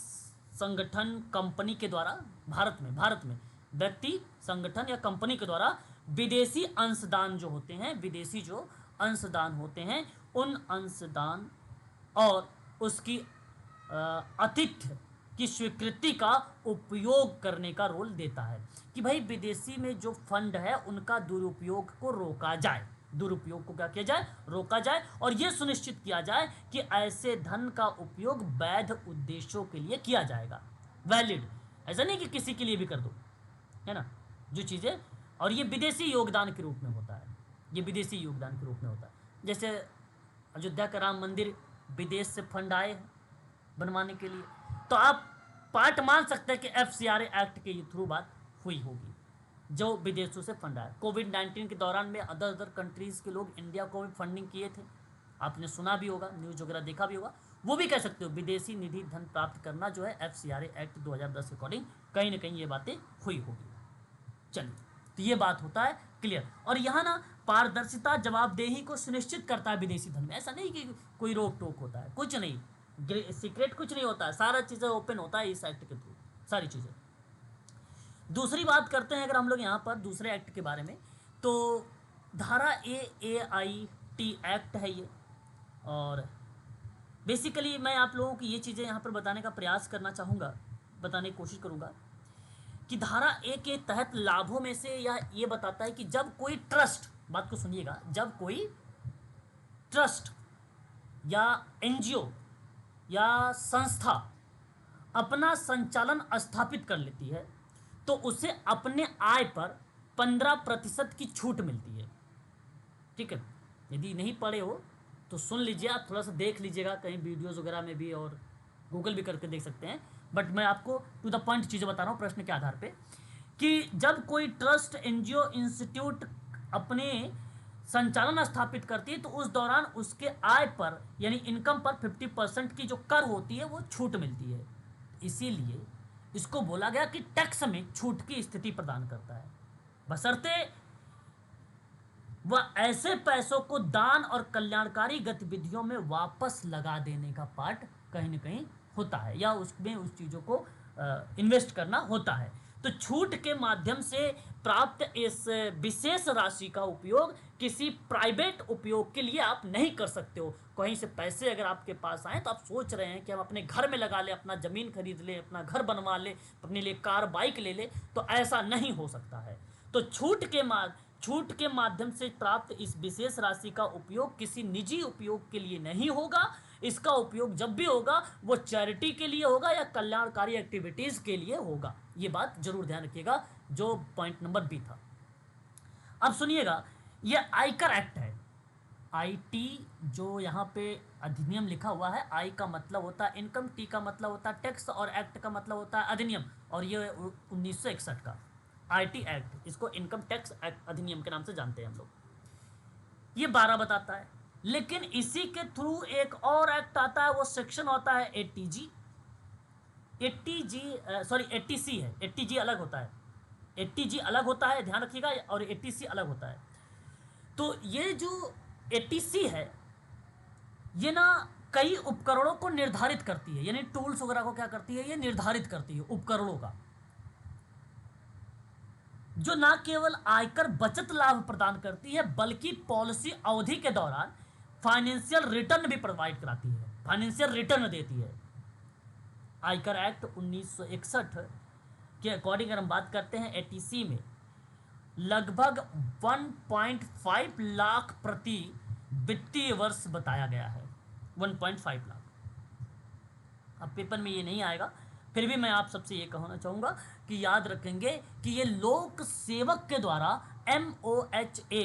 संगठन कंपनी के द्वारा, भारत में व्यक्ति संगठन या कंपनी के द्वारा विदेशी अंशदान जो होते हैं, विदेशी जो अंशदान होते हैं, उन अंशदान और उसकी आतिथ्य की स्वीकृति का उपयोग करने का रोल देता है, कि भाई विदेशी में जो फंड है उनका दुरुपयोग को रोका जाए, दुरुपयोग को क्या किया जाए, रोका जाए, और यह सुनिश्चित किया जाए कि ऐसे धन का उपयोग वैध उद्देश्यों के लिए किया जाएगा, वैलिड, ऐसा नहीं कि किसी के लिए भी कर दो, है ना, जो चीज़ें, और ये विदेशी योगदान के रूप में होता है, ये विदेशी योगदान के रूप में होता है। जैसे अयोध्या का राम मंदिर विदेश से फंड आए हैं बनवाने के लिए, तो आप पार्ट मान सकते हैं कि FCRA एक्ट के थ्रू बात हुई होगी, जो विदेशों से फंड आया। कोविड-19 के दौरान में अदर कंट्रीज़ के लोग इंडिया को भी फंडिंग किए थे, आपने सुना भी होगा, न्यूज़ वगैरह देखा भी होगा, वो भी कह सकते हो विदेशी निधि धन प्राप्त करना जो है FCRA एक्ट 2010 के अकॉर्डिंग कहीं ना कहीं ये बातें हुई होगी। चलिए, तो ये बात होता है क्लियर। और यहाँ ना पारदर्शिता जवाबदेही को सुनिश्चित करता है विदेशी धन में, ऐसा नहीं कि कोई रोक टोक होता है, कुछ नहीं, सीक्रेट कुछ नहीं होता है, सारा चीज़ें ओपन होता है इस एक्ट के थ्रू, सारी चीज़ें। दूसरी बात करते हैं अगर हम लोग यहाँ पर दूसरे एक्ट के बारे में, तो धारा AAIT एक्ट है ये, और बेसिकली मैं आप लोगों की ये चीज़ें यहाँ पर बताने का प्रयास करना चाहूँगा, बताने की कोशिश करूँगा कि धारा A के तहत लाभों में से यह ये बताता है कि जब कोई ट्रस्ट, बात को सुनिएगा, जब कोई ट्रस्ट या NGO या संस्था अपना संचालन स्थापित कर लेती है तो उसे अपने आय पर 15% की छूट मिलती है। ठीक है, यदि नहीं पढ़े हो तो सुन लीजिए, आप थोड़ा सा देख लीजिएगा कहीं वीडियोज़ वगैरह में भी, और गूगल भी करके देख सकते हैं, बट मैं आपको टू द पॉइंट चीज़ें बता रहा हूँ प्रश्न के आधार पे, कि जब कोई ट्रस्ट NGO इंस्टीट्यूट अपने संचालन स्थापित करती है तो उस दौरान उसके आय पर यानी इनकम पर 50% की जो कर होती है वो छूट मिलती है, इसीलिए इसको बोला गया कि टैक्स में छूट की स्थिति प्रदान करता है, बशर्ते वह ऐसे पैसों को दान और कल्याणकारी गतिविधियों में वापस लगा देने का पार्ट कहीं ना कहीं होता है, या उसमें उस चीज़ों को इन्वेस्ट करना होता है। तो छूट के माध्यम से प्राप्त इस विशेष राशि का उपयोग किसी प्राइवेट उपयोग के लिए आप नहीं कर सकते हो। कहीं से पैसे अगर आपके पास आए तो आप सोच रहे हैं कि हम अपने घर में लगा लें, अपना ज़मीन खरीद लें, अपना घर बनवा लें, अपने लिए कार बाइक ले लें, तो ऐसा नहीं हो सकता है। तो छूट के माध्यम से प्राप्त इस विशेष राशि का उपयोग किसी निजी उपयोग के लिए नहीं होगा। इसका उपयोग जब भी होगा वो चैरिटी के लिए होगा या कल्याणकारी एक्टिविटीज़ के लिए होगा। ये बात जरूर ध्यान रखिएगा, जो पॉइंट नंबर बी था। अब सुनिएगा, ये आयकर एक्ट है, IT जो यहाँ पे अधिनियम लिखा हुआ है, I का मतलब होता है इनकम, T का मतलब होता है टैक्स, और एक्ट का मतलब होता है अधिनियम, और ये 1961 का IT एक्ट, इसको इनकम टैक्स एक्ट अधिनियम के नाम से जानते हैं हम लोग। ये 12 बताता है, लेकिन इसी के थ्रू एक और एक्ट आता है, वो सेक्शन होता है ATC है, ATG अलग होता है, ATG अलग होता है, ध्यान रखिएगा, और ATC अलग होता है। तो ये जो ATC है ये ना कई उपकरणों को निर्धारित करती है, यानी टूल्स वगैरह को क्या करती है, ये निर्धारित करती है उपकरणों का। जो ना केवल आयकर बचत लाभ प्रदान करती है बल्कि पॉलिसी अवधि के दौरान फाइनेंशियल रिटर्न भी प्रोवाइड कराती है, फाइनेंशियल रिटर्न देती है। आयकर एक्ट 1961 के अकॉर्डिंग अगर हम बात करते हैं एटीसी में लगभग 1.5 लाख प्रति वित्तीय वर्ष बताया गया है, 1.5 लाख। अब पेपर में ये नहीं आएगा, फिर भी मैं आप सबसे ये कहना चाहूँगा कि याद रखेंगे कि ये लोक सेवक के द्वारा MOHA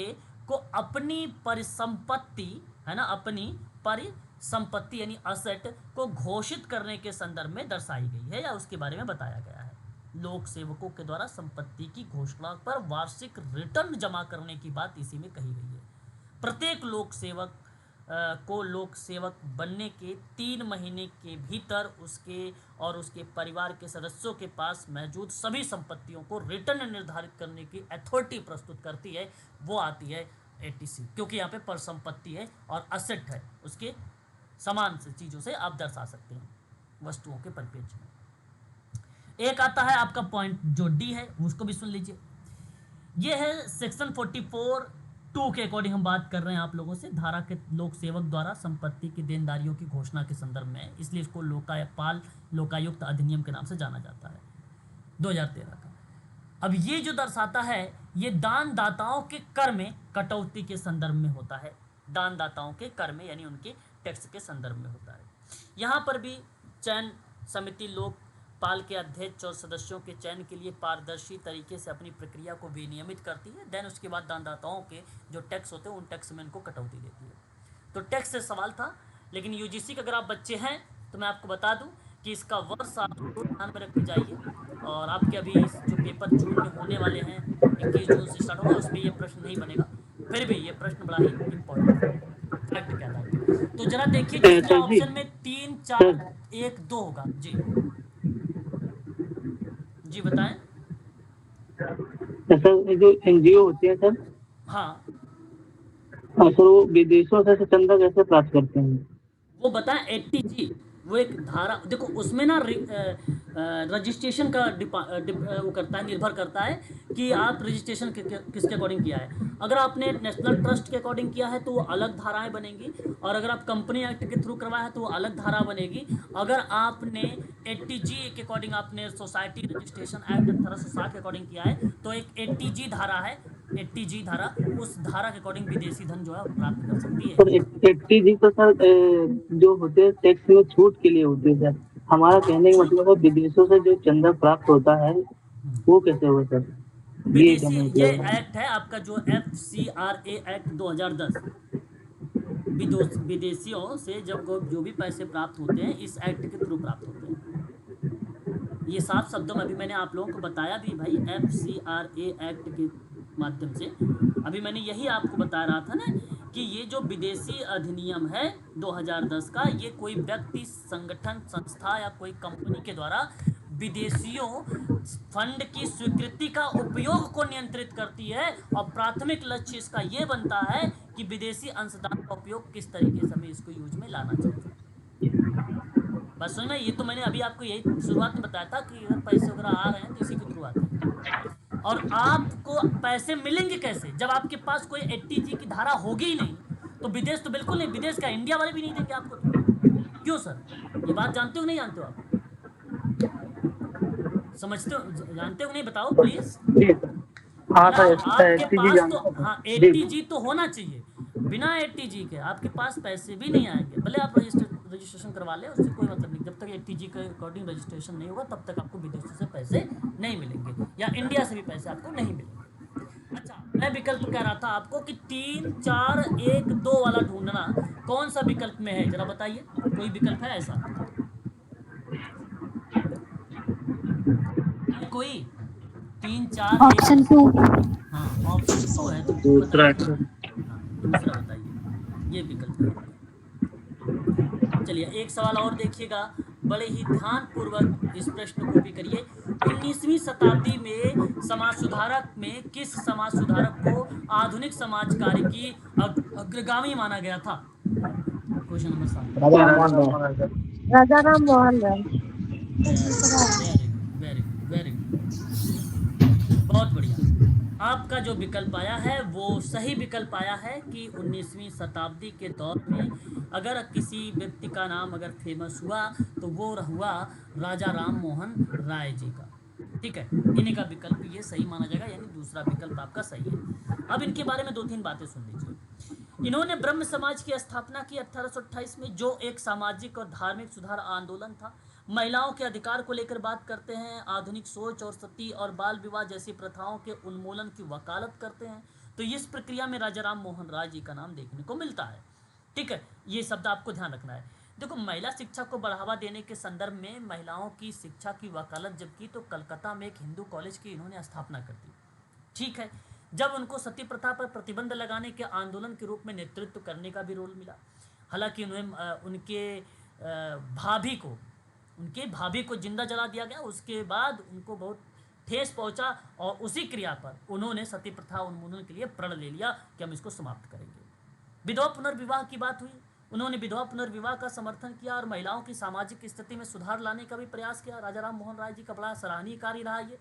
को अपनी परिसंपत्ति है ना, अपनी परिसंपत्ति यानी असेट को घोषित करने के संदर्भ में दर्शाई गई है या उसके बारे में बताया गया है। लोक सेवकों के द्वारा संपत्ति की घोषणा पर वार्षिक रिटर्न जमा करने की बात इसी में कही गई है। प्रत्येक लोक सेवक को लोक सेवक बनने के 3 महीने के भीतर उसके और उसके परिवार के सदस्यों के पास मौजूद सभी संपत्तियों को रिटर्न निर्धारित करने की अथॉरिटी प्रस्तुत करती है, वो आती है एटीसी, क्योंकि यहाँ पे परिसंपत्ति है और असेट है, उसके समान से चीज़ों से आप दर्शा सकते हैं वस्तुओं के परिप्रेक्ष्य में। एक आता है आपका पॉइंट जो डी है, उसको भी सुन लीजिए। ये है सेक्शन 44(2) के अकॉर्डिंग हम बात कर रहे हैं आप लोगों से, धारा के लोक सेवक द्वारा संपत्ति की देनदारियों की घोषणा के संदर्भ में, इसलिए इसको लोकायुक्त अधिनियम के नाम से जाना जाता है 2013 का। अब ये जो दर्शाता है ये दानदाताओं के कर में कटौती के संदर्भ में होता है, दानदाताओं के कर में यानी उनके टैक्स के संदर्भ में होता है। यहाँ पर भी चयन समिति लोकपाल के अध्यक्ष और सदस्यों के चयन के लिए पारदर्शी तरीके से अपनी प्रक्रिया को विनियमित करती है। देन उसके बाद दानदाताओं के जो टैक्स होते हैं उन टैक्स में इनको कटौती देती है। तो टैक्स से सवाल था, लेकिन यूजीसी के अगर आप बच्चे हैं तो मैं आपको बता दूं कि इसका वर्ष आप ध्यान में रख के जाइए, और आपके अभी जो पेपर जून में होने वाले हैं 21 जून से स्टार्ट होगा, उसमें ये प्रश्न नहीं बनेगा, फिर भी ये प्रश्न बड़ा ही इम्पोर्टेंट है, फैक्ट कहता है। तो जरा देखिए किसका ऑप्शन में 3, 4, 1, 2 होगा। जी जी बताएं।
सर जो एनजीओ होती है सर,
हाँ
सर वो विदेशों से चंदा कैसे प्राप्त करते हैं?
वो बताएं। एटीजी वो एक धारा, देखो उसमें ना रजिस्ट्रेशन का वो करता है, निर्भर करता है कि आप रजिस्ट्रेशन किसके अकॉर्डिंग किया है। अगर आपने नेशनल ट्रस्ट के अकॉर्डिंग किया है तो वो अलग धाराएं बनेंगी, और अगर आप कंपनी एक्ट के थ्रू करवाया है तो वो अलग धारा बनेगी। अगर आपने एटीजी के अकॉर्डिंग आपने सोसाइटी रजिस्ट्रेशन एक्ट 1860 के अकॉर्डिंग किया है तो एक एटीजी धारा है, एटीजी धारा, उस धारा के अकॉर्डिंग विदेशी धन जो है प्राप्त कर सकती है।
सर एटीजी तो सर जो होते हैं टैक्स में छूट के लिए होते हैं सर। हमारा कहने का मतलब है विदेशों से जो चंदा प्राप्त होता है वो कैसे हो सर?
विदेशी ये एक्ट है आपका जो FCRA एक्ट 2010, विदेशियों से जब जो भी पैसे प्राप्त होते हैं इस एक्ट के थ्रू प्राप्त होते हैं। ये साफ शब्दों में अभी मैंने आप लोगों को बताया भी भाई, FCRA एक्ट के माध्यम से अभी मैंने यही आपको बता रहा था ना कि ये जो विदेशी अधिनियम है 2010 का, ये कोई व्यक्ति, संगठन, संस्था या कोई कंपनी के द्वारा विदेशियों फंड की स्वीकृति का उपयोग को नियंत्रित करती है, और प्राथमिक लक्ष्य इसका ये बनता है कि विदेशी अंशदान का उपयोग किस तरीके से हमें इसको यूज में लाना चाहिए। बस समझ में, ये तो मैंने अभी आपको यही शुरुआत में बताया था कि अगर पैसे वगैरह आ रहे हैं तो इसी के थ्रू आते हैं। और आपको पैसे मिलेंगे कैसे जब आपके पास कोई एटीजी की धारा होगी ही नहीं, तो विदेश तो बिल्कुल नहीं, विदेश का इंडिया वाले भी नहीं देंगे आपको। क्यों सर, ये बात जानते हो नहीं जानते हो आप? समझते हो, जानते हो नहीं, बताओ प्लीज।
हाँ सर,
आपके पास तो हाँ एटीजी तो होना चाहिए, बिना एटीजी के आपके पास पैसे भी नहीं आएंगे, भले आप रजिस्ट्रेशन करवा ले, उससे कोई मतलब नहीं। जब तक एटीजी के अकॉर्डिंग रजिस्ट्रेशन नहीं होगा तब तक आपको विदेशों से पैसे नहीं मिलेंगे, या इंडिया से भी पैसे आपको नहीं मिलेंगे। अच्छा, मैं विकल्प कह रहा था आपको कि 3, 4, 1, 2 वाला ढूंढना, कौन सा विकल्प में है जरा बताइए, कोई विकल्प है ऐसा कोई? 3, 4,
ऑप्शन 2।
हाँ ऑप्शन 2 है तो
दूसरा
दूसरा बताइए, ये विकल्प है। चलिए एक सवाल और देखिएगा, बड़े ही ध्यानपूर्वक इस प्रश्न को भी करिए। 19वीं शताब्दी में समाज सुधारक में किस समाज सुधारक को आधुनिक समाज कार्य की अग्रगामी माना गया था? Question number 7।
Raja Ram Mohan Roy.
Very good, very good. बहुत बढ़िया। आपका जो विकल्प आया है वो सही विकल्प आया है कि 19वीं शताब्दी के दौर में अगर किसी व्यक्ति का नाम अगर फेमस हुआ तो वो हुआ राजा राम मोहन राय जी का। ठीक है, इन्हीं का विकल्प ये सही माना जाएगा, यानी दूसरा विकल्प आपका सही है। अब इनके बारे में दो तीन बातें सुन लीजिए। इन्होंने ब्रह्म समाज की स्थापना की 1828 में, जो एक सामाजिक और धार्मिक सुधार आंदोलन था। महिलाओं के अधिकार को लेकर बात करते हैं, आधुनिक सोच और सती और बाल विवाह जैसी प्रथाओं के उन्मूलन की वकालत करते हैं। तो इस प्रक्रिया में राजा राम मोहन राय जी का नाम देखने को मिलता है। ठीक है, ये शब्द आपको ध्यान रखना है। देखो, महिला शिक्षा को बढ़ावा देने के संदर्भ में महिलाओं की शिक्षा की वकालत जब की तो कलकत्ता में एक हिंदू कॉलेज की इन्होंने स्थापना कर दी। ठीक है, जब उनको सती प्रथा पर प्रतिबंध लगाने के आंदोलन के रूप में नेतृत्व करने का भी रोल मिला। हालांकि उन्हें उनके भाभी को जिंदा जला दिया गया, उसके बाद उनको बहुत ठेस पहुंचा और उसी क्रिया पर उन्होंने सती प्रथा उन्मूलन के लिए प्रण ले लिया कि हम इसको समाप्त करेंगे। विधवा पुनर्विवाह की बात हुई, उन्होंने विधवा पुनर्विवाह का समर्थन किया और महिलाओं की सामाजिक स्थिति में सुधार लाने का भी प्रयास किया। राजा राम मोहन राय जी का बड़ा सराहनीय कार्य रहा ये।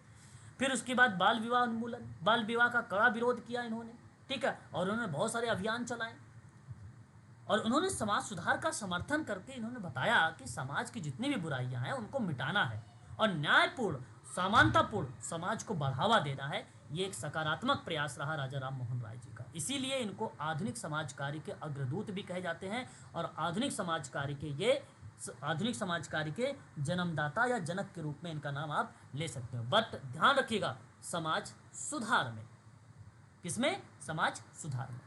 फिर उसके बाद बाल विवाह उन्मूलन, बाल विवाह का कड़ा विरोध किया इन्होंने। ठीक है, और उन्होंने बहुत सारे अभियान चलाए और उन्होंने समाज सुधार का समर्थन करके इन्होंने बताया कि समाज की जितनी भी बुराइयां हैं उनको मिटाना है और न्यायपूर्ण समानतापूर्ण समाज को बढ़ावा देना है। ये एक सकारात्मक प्रयास रहा राजा राम मोहन राय जी का। इसीलिए इनको आधुनिक समाज कार्य के अग्रदूत भी कहे जाते हैं और आधुनिक समाज कार्य के जन्मदाता या जनक के रूप में इनका नाम आप ले सकते हो। बट ध्यान रखिएगा, समाज सुधार में। किसमें? समाज सुधार में।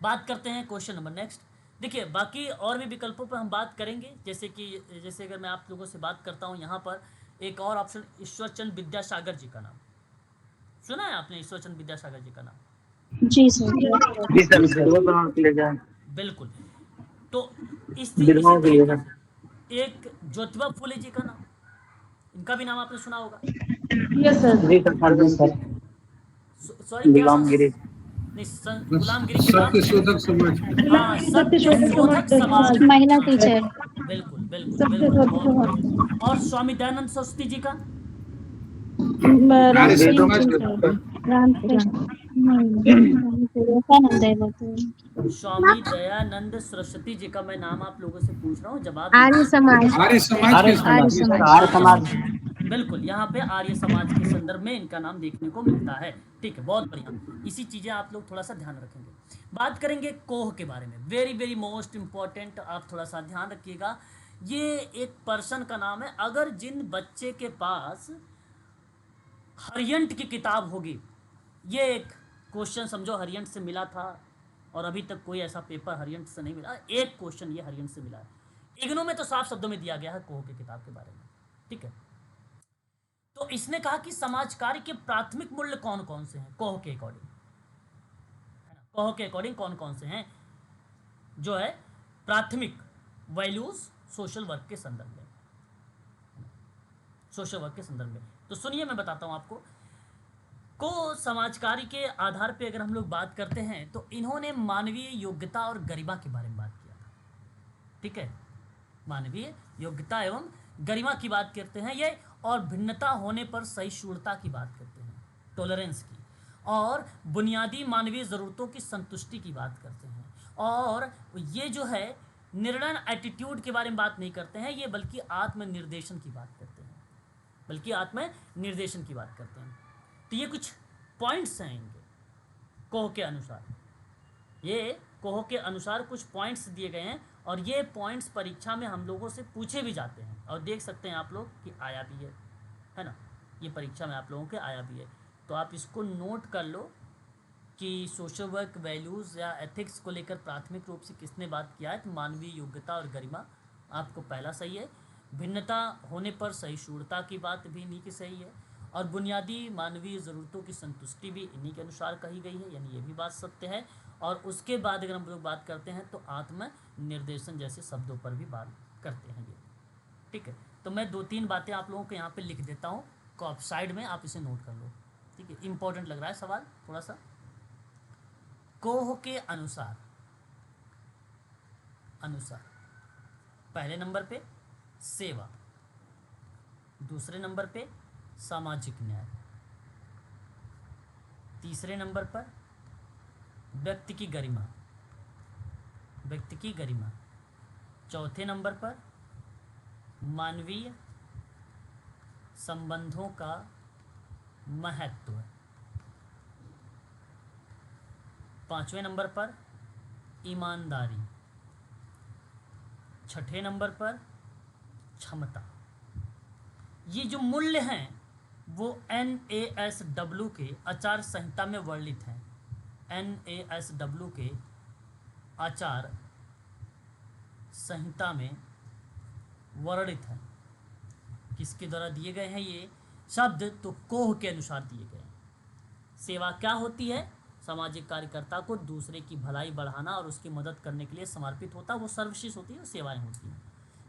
बात करते हैं क्वेश्चन नंबर नेक्स्ट। देखिए, बाकी और भी विकल्पों पर हम बात करेंगे, जैसे अगर मैं आप लोगों से बात करता हूं, यहाँ पर एक और ऑप्शन ईश्वरचंद विद्यासागर जी का नाम सुना है आपने? ईश्वरचंद विद्यासागर जी का नाम?
जी सर।
जी सर, विधवा प्रमाण के लिए जाए,
बिल्कुल। तो इसी
विधवाओं के लिए
तरीके
सर।
से एक ज्योतिबा फूले जी का नाम, इनका भी नाम आपने सुना होगा।
Yes sir.
जी सर,
सॉरी, क्या
गुलामगिरी।
नहीं, गुलामगिरी के बाद
सत्यशोधक समाज।
हाँ, सत्यशोधक समाज।
महिला
हाँ,
टीचर।
बिल्कुल बिल्कुल बिल्कुल, बहुत बढ़िया। और स्वामी दयानंद सरस्वती जी का?
आर्य
रामकृष्ण
समाज।
स्वामी दयानंद सरस्वती जी का मैं नाम आप लोगों से पूछ रहा हूँ, जवाब
आर्य समाज।
आर्य समाज
आर्य
के
समाज।
समाज।
आर्य समाज।
बिल्कुल, यहाँ पे आर्य समाज के संदर्भ में इनका नाम देखने को मिलता है। ठीक है, बहुत बढ़िया। इसी चीजें आप लोग थोड़ा सा ध्यान रखेंगे। बात करेंगे कोह के बारे में, वेरी वेरी मोस्ट इंपॉर्टेंट, आप थोड़ा सा ध्यान रखिएगा। ये एक पर्सन का नाम है। अगर जिन बच्चे के पास हरियंट की किताब होगी, ये एक क्वेश्चन समझो हरियंट से मिला था और अभी तक कोई ऐसा पेपर हरियंट से नहीं मिला, एक क्वेश्चन ये हरियंट से मिला है। इग्नू में तो साफ शब्दों में दिया गया है कोह की किताब के बारे में। ठीक है, तो इसने कहा कि समाज कार्य के प्राथमिक मूल्य कौन कौन से हैं कोह के अकॉर्डिंग, है ना? कोह के अकॉर्डिंग कौन कौन से हैं जो है प्राथमिक वैल्यूज सोशल वर्क के संदर्भ में, सोशल वर्क के संदर्भ में। तो सुनिए, मैं बताता हूं आपको। को समाज कार्य के आधार पे अगर हम लोग बात करते हैं तो इन्होंने मानवीय योग्यता और गरिमा के बारे में बात किया था। ठीक है, मानवीय योग्यता एवं गरिमा की बात करते हैं ये, और भिन्नता होने पर सहिष्णुता की बात करते हैं, टॉलरेंस की, और बुनियादी मानवीय ज़रूरतों की संतुष्टि की बात करते हैं। और ये जो है निर्णय एटीट्यूड के बारे में बात नहीं करते हैं ये, बल्कि आत्मनिर्देशन की बात करते हैं, बल्कि आत्मनिर्देशन की बात करते हैं। तो ये कुछ पॉइंट्स हैं इनके कोह के अनुसार। ये कोह के अनुसार कुछ पॉइंट्स दिए गए हैं और ये पॉइंट्स परीक्षा में हम लोगों से पूछे भी जाते हैं और देख सकते हैं आप लोग कि आया भी है ना? ये परीक्षा में आप लोगों के आया भी है। तो आप इसको नोट कर लो कि सोशल वर्क वैल्यूज़ या एथिक्स को लेकर प्राथमिक रूप से किसने बात किया है, तो मानवीय योग्यता और गरिमा आपको पहला सही है। भिन्नता होने पर सहिष्णुता की बात भी इन्हीं की सही है, और बुनियादी मानवीय ज़रूरतों की संतुष्टि भी इन्हीं के अनुसार कही गई है, यानी ये भी बात सत्य है। और उसके बाद अगर हम लोग बात करते हैं तो आत्म निर्देशन जैसे शब्दों पर भी बात करते हैं ये। ठीक है, तो मैं दो तीन बातें आप लोगों को यहाँ पे लिख देता हूँ, साइड में आप इसे नोट कर लो। ठीक है, इंपॉर्टेंट लग रहा है सवाल थोड़ा सा। कोह के अनुसार पहले नंबर पे सेवा, दूसरे नंबर पे सामाजिक न्याय, तीसरे नंबर पर व्यक्ति की गरिमा, व्यक्ति की गरिमा। चौथे नंबर पर मानवीय संबंधों का महत्व। पांचवें नंबर पर ईमानदारी। छठे नंबर पर क्षमता। ये जो मूल्य हैं वो NASW के आचार संहिता में वर्णित हैं। NASW के आचार संहिता में वर्णित है। किसके द्वारा दिए गए हैं ये शब्द? तो कोह के अनुसार दिए गए हैं। सेवा क्या होती है? सामाजिक कार्यकर्ता को दूसरे की भलाई बढ़ाना और उसकी मदद करने के लिए समर्पित होता है, वो सर्वशिष होती है, सेवाएं होती हैं।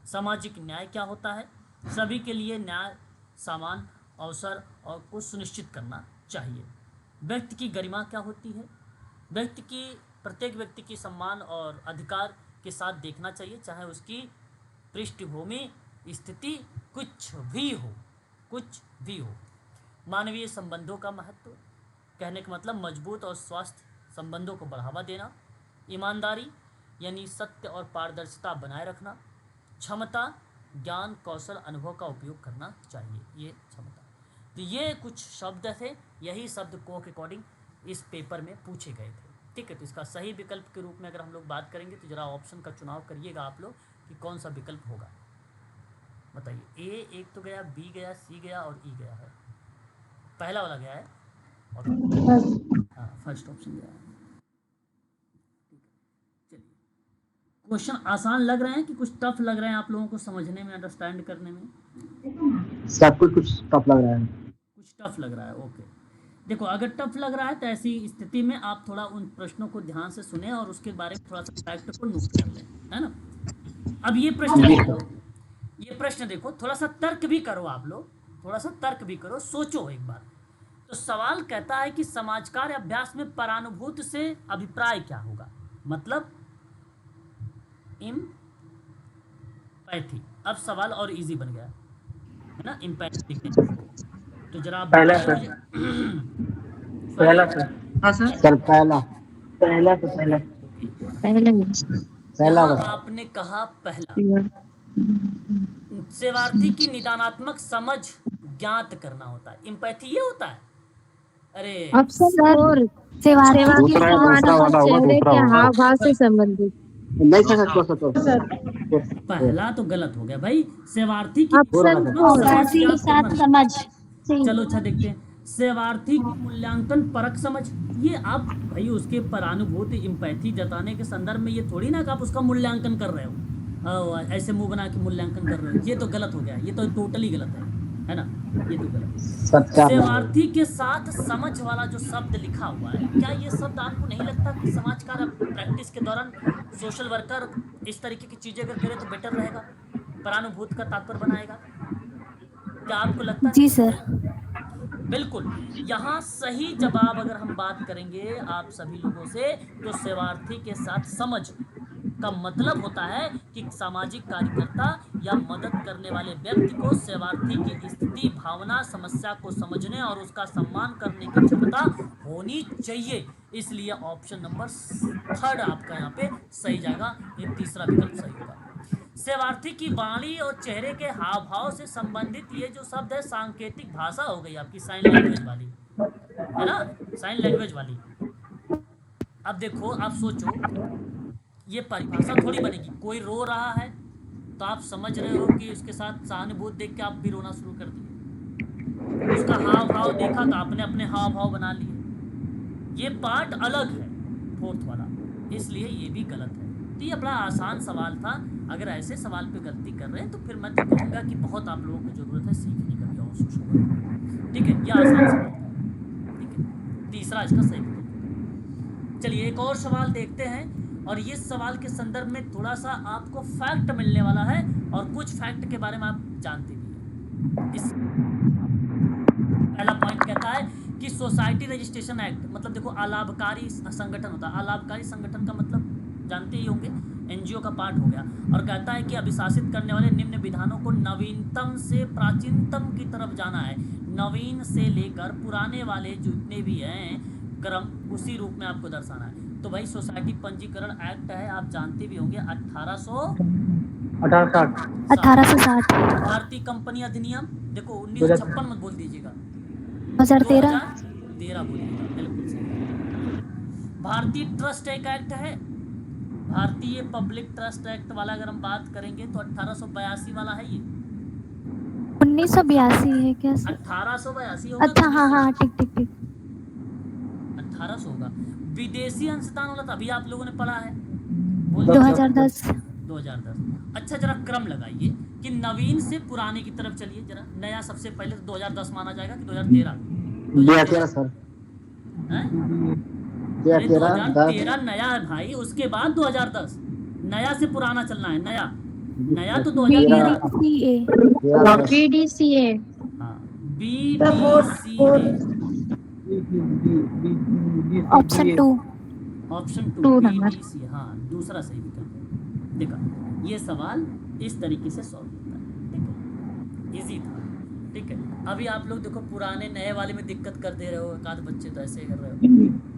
सामाजिक न्याय क्या होता है? सभी के लिए न्याय, समान अवसर और को सुनिश्चित करना चाहिए। व्यक्ति की गरिमा क्या होती है? व्यक्ति की, प्रत्येक व्यक्ति की सम्मान और अधिकार के साथ देखना चाहिए, चाहे उसकी पृष्ठभूमि स्थिति कुछ भी हो, कुछ भी हो। मानवीय संबंधों का महत्व, कहने का मतलब मजबूत और स्वस्थ संबंधों को बढ़ावा देना। ईमानदारी यानी सत्य और पारदर्शिता बनाए रखना। क्षमता, ज्ञान, कौशल, अनुभव का उपयोग करना चाहिए, ये क्षमता। तो ये कुछ शब्द थे, यही शब्द कोह के अकॉर्डिंग इस पेपर में पूछे गए थे। ठीक है, तो इसका सही विकल्प के रूप में अगर हम लोग बात करेंगे तो जरा ऑप्शन का चुनाव करिएगा आप लोग कि कौन सा विकल्प होगा, बताइए। ए एक तो गया, बी गया, सी गया और ई गया है। पहला वाला गया है और हाँ फर्स्ट ऑप्शन गया है। ठीक है, चलिए। क्वेश्चन आसान लग रहे हैं कि कुछ टफ लग रहे हैं आप लोगों को समझने में, अंडरस्टैंड करने में?
सब कुछ टफ लग रहा है।
कुछ टफ लग रहा है, ओके। देखो, अगर टफ लग रहा है तो ऐसी स्थिति में आप थोड़ा उन प्रश्नों को ध्यान से सुने और उसके बारे में थोड़ा सा फैक्ट को नोट कर लें, है ना। अब ये प्रश्न देखो, ये प्रश्न देखो, थोड़ा सा तर्क भी करो आप लोग, थोड़ा सा तर्क भी करो, सोचो एक बार। तो सवाल कहता है कि समाज कार्य अभ्यास में परानुभूति से अभिप्राय क्या होगा, मतलब इम्पैथी। अब सवाल और इजी बन गया है ना, इम्पैथी लिखने का। तो जरा आप
पहला
बताइए
सर।
मुझे।
पहला सर।
हाँ सर।
सर पहला
पहला तो पहला।
पहला
यहाँ
बस।
आपने कहा पहला। सेवार्थी की निदानात्मक समझ ज्ञात करना होता है, इम्पैथी ये होता है। अरे
ऑप्शन 4 सेवार्थी के
दूसरा है,
सम्मान
दूसरा
और
वाला होगा,
चेहरे
दूसरा
के
होगा।
हाव भाव से संबंधित।
नहीं सर, तो
पहला तो गलत हो गया भाई। सेवार्थी की
ऑप्शन
सेवार्थी के साथ
समझ।
चलो अच्छा देखते हैं। सेवार्थी की मूल्यांकन परक समझ, ये आप भाई उसके परानुभूति इम्पैथी जताने के संदर्भ में ये थोड़ी ना कि आप उसका मूल्यांकन कर रहे हो, ऐसे मुंह बना के मूल्यांकन कर रहे हो, ये तो गलत हो गया, ये तो टोटली गलत है ना, ये तो गलत। सेवार्थी के साथ समझ वाला जो शब्द लिखा हुआ है, क्या ये शब्द आपको नहीं लगता कि समाज कार्य प्रैक्टिस के दौरान सोशल वर्कर इस तरीके की चीजें अगर करे तो बेटर रहेगा, परानुभूति का तात्पर्य बनाएगा? क्या आपको लगता है?
जी सर।
बिल्कुल। यहाँ सही जवाब अगर हम बात करेंगे आप सभी लोगों से, तो सेवार्थी के साथ समझ का मतलब होता है कि सामाजिक कार्यकर्ता या मदद करने वाले व्यक्ति को सेवार्थी की स्थिति, भावना, समस्या को समझने और उसका सम्मान करने की क्षमता होनी चाहिए। इसलिए ऑप्शन नंबर 3 आपका यहाँ पे सही जाएगा, ये तीसरा विकल्प सही होगा। सेवार्थी की वाणी और चेहरे के हाव भाव से संबंधित ये जो शब्द है, सांकेतिक भाषा हो गई आपकी, साइन लैंग्वेज वाली, है ना, साइन लैंग्वेज वाली। अब देखो, आप सोचो, ये परिभाषा थोड़ी बनेगी। कोई रो रहा है तो आप समझ रहे हो कि उसके साथ सहानुभूति देख के आप भी रोना शुरू कर दिए। उसका हाव भाव देखा तो आपने अपने हाव भाव बना लिए। ये पार्ट अलग है, फोर्थ वाला, इसलिए ये भी गलत है। तो ये बड़ा आसान सवाल था। अगर ऐसे सवाल पे गलती कर रहे हैं तो फिर मैं तो कहूँगा कि बहुत आप लोगों को ज़रूरत है सीखने का भी और सोशल। ठीक है, ये आसान सवाल था। ठीक है, तीसरा इसका सही विकल्प। चलिए एक और सवाल देखते हैं, और ये सवाल के संदर्भ में थोड़ा सा आपको फैक्ट मिलने वाला है और कुछ फैक्ट के बारे में आप जानते भी हैं। इस पहला पॉइंट कहता है कि सोसाइटी रजिस्ट्रेशन एक्ट, मतलब देखो अलाभकारी संगठन होता है, अलाभकारी संगठन का मतलब जानते ही होंगे, एनजीओ का पार्ट हो गया। और कहता है कि अभिशासित करने वाले निम्न विधानों को नवीनतम से प्राचीनतम की तरफ जाना है। नवीन से लेकर पुराने वाले जितने भी हैं क्रम उसी रूप में आपको दर्शाना है। तो भाई सोसाइटी पंजीकरण एक्ट है, आप जानते भी होंगे 1860।
1860।
भारतीय कंपनी अधिनियम देखो 1956 मत बोल दीजिएगा,
2013।
2013 बोलिएगा, बिल्कुल सही। भारतीय ट्रस्ट एक्ट है, भारतीय पब्लिक ट्रस्ट एक्ट वाला अगर हम बात करेंगे तो 1882 वाला है ये।
1982 है क्या सर?
1882 होगा।
अच्छा हाँ हाँ ठीक ठीक ठीक।
1800 होगा। विदेशी अंशदान वाला तो अभी आप लोगों ने पढ़ा है,
2010।
2010। अच्छा जरा क्रम लगाइए कि नवीन से पुराने की तरफ चलिए जरा। नया सबसे पहले तो 2010 माना जाएगा कि 2013?
2013 सर।
हैं?
2013
2013 नया है भाई, उसके बाद 2010 नया से पुराना चलना है। नया नया तो 2013।
BDCA।
हाँ BDCA
option 2।
Option 2
2 number.
BDCA, हाँ दूसरा सही विकल्प है। देखा ये सवाल इस तरीके से सॉल्व होता है, ठीक है, इजी था, ठीक है। अभी आप लोग देखो पुराने नए वाले में दिक्कत कर दे रहे हो, एक आध बच्चे तो ऐसे ही कर रहे हो,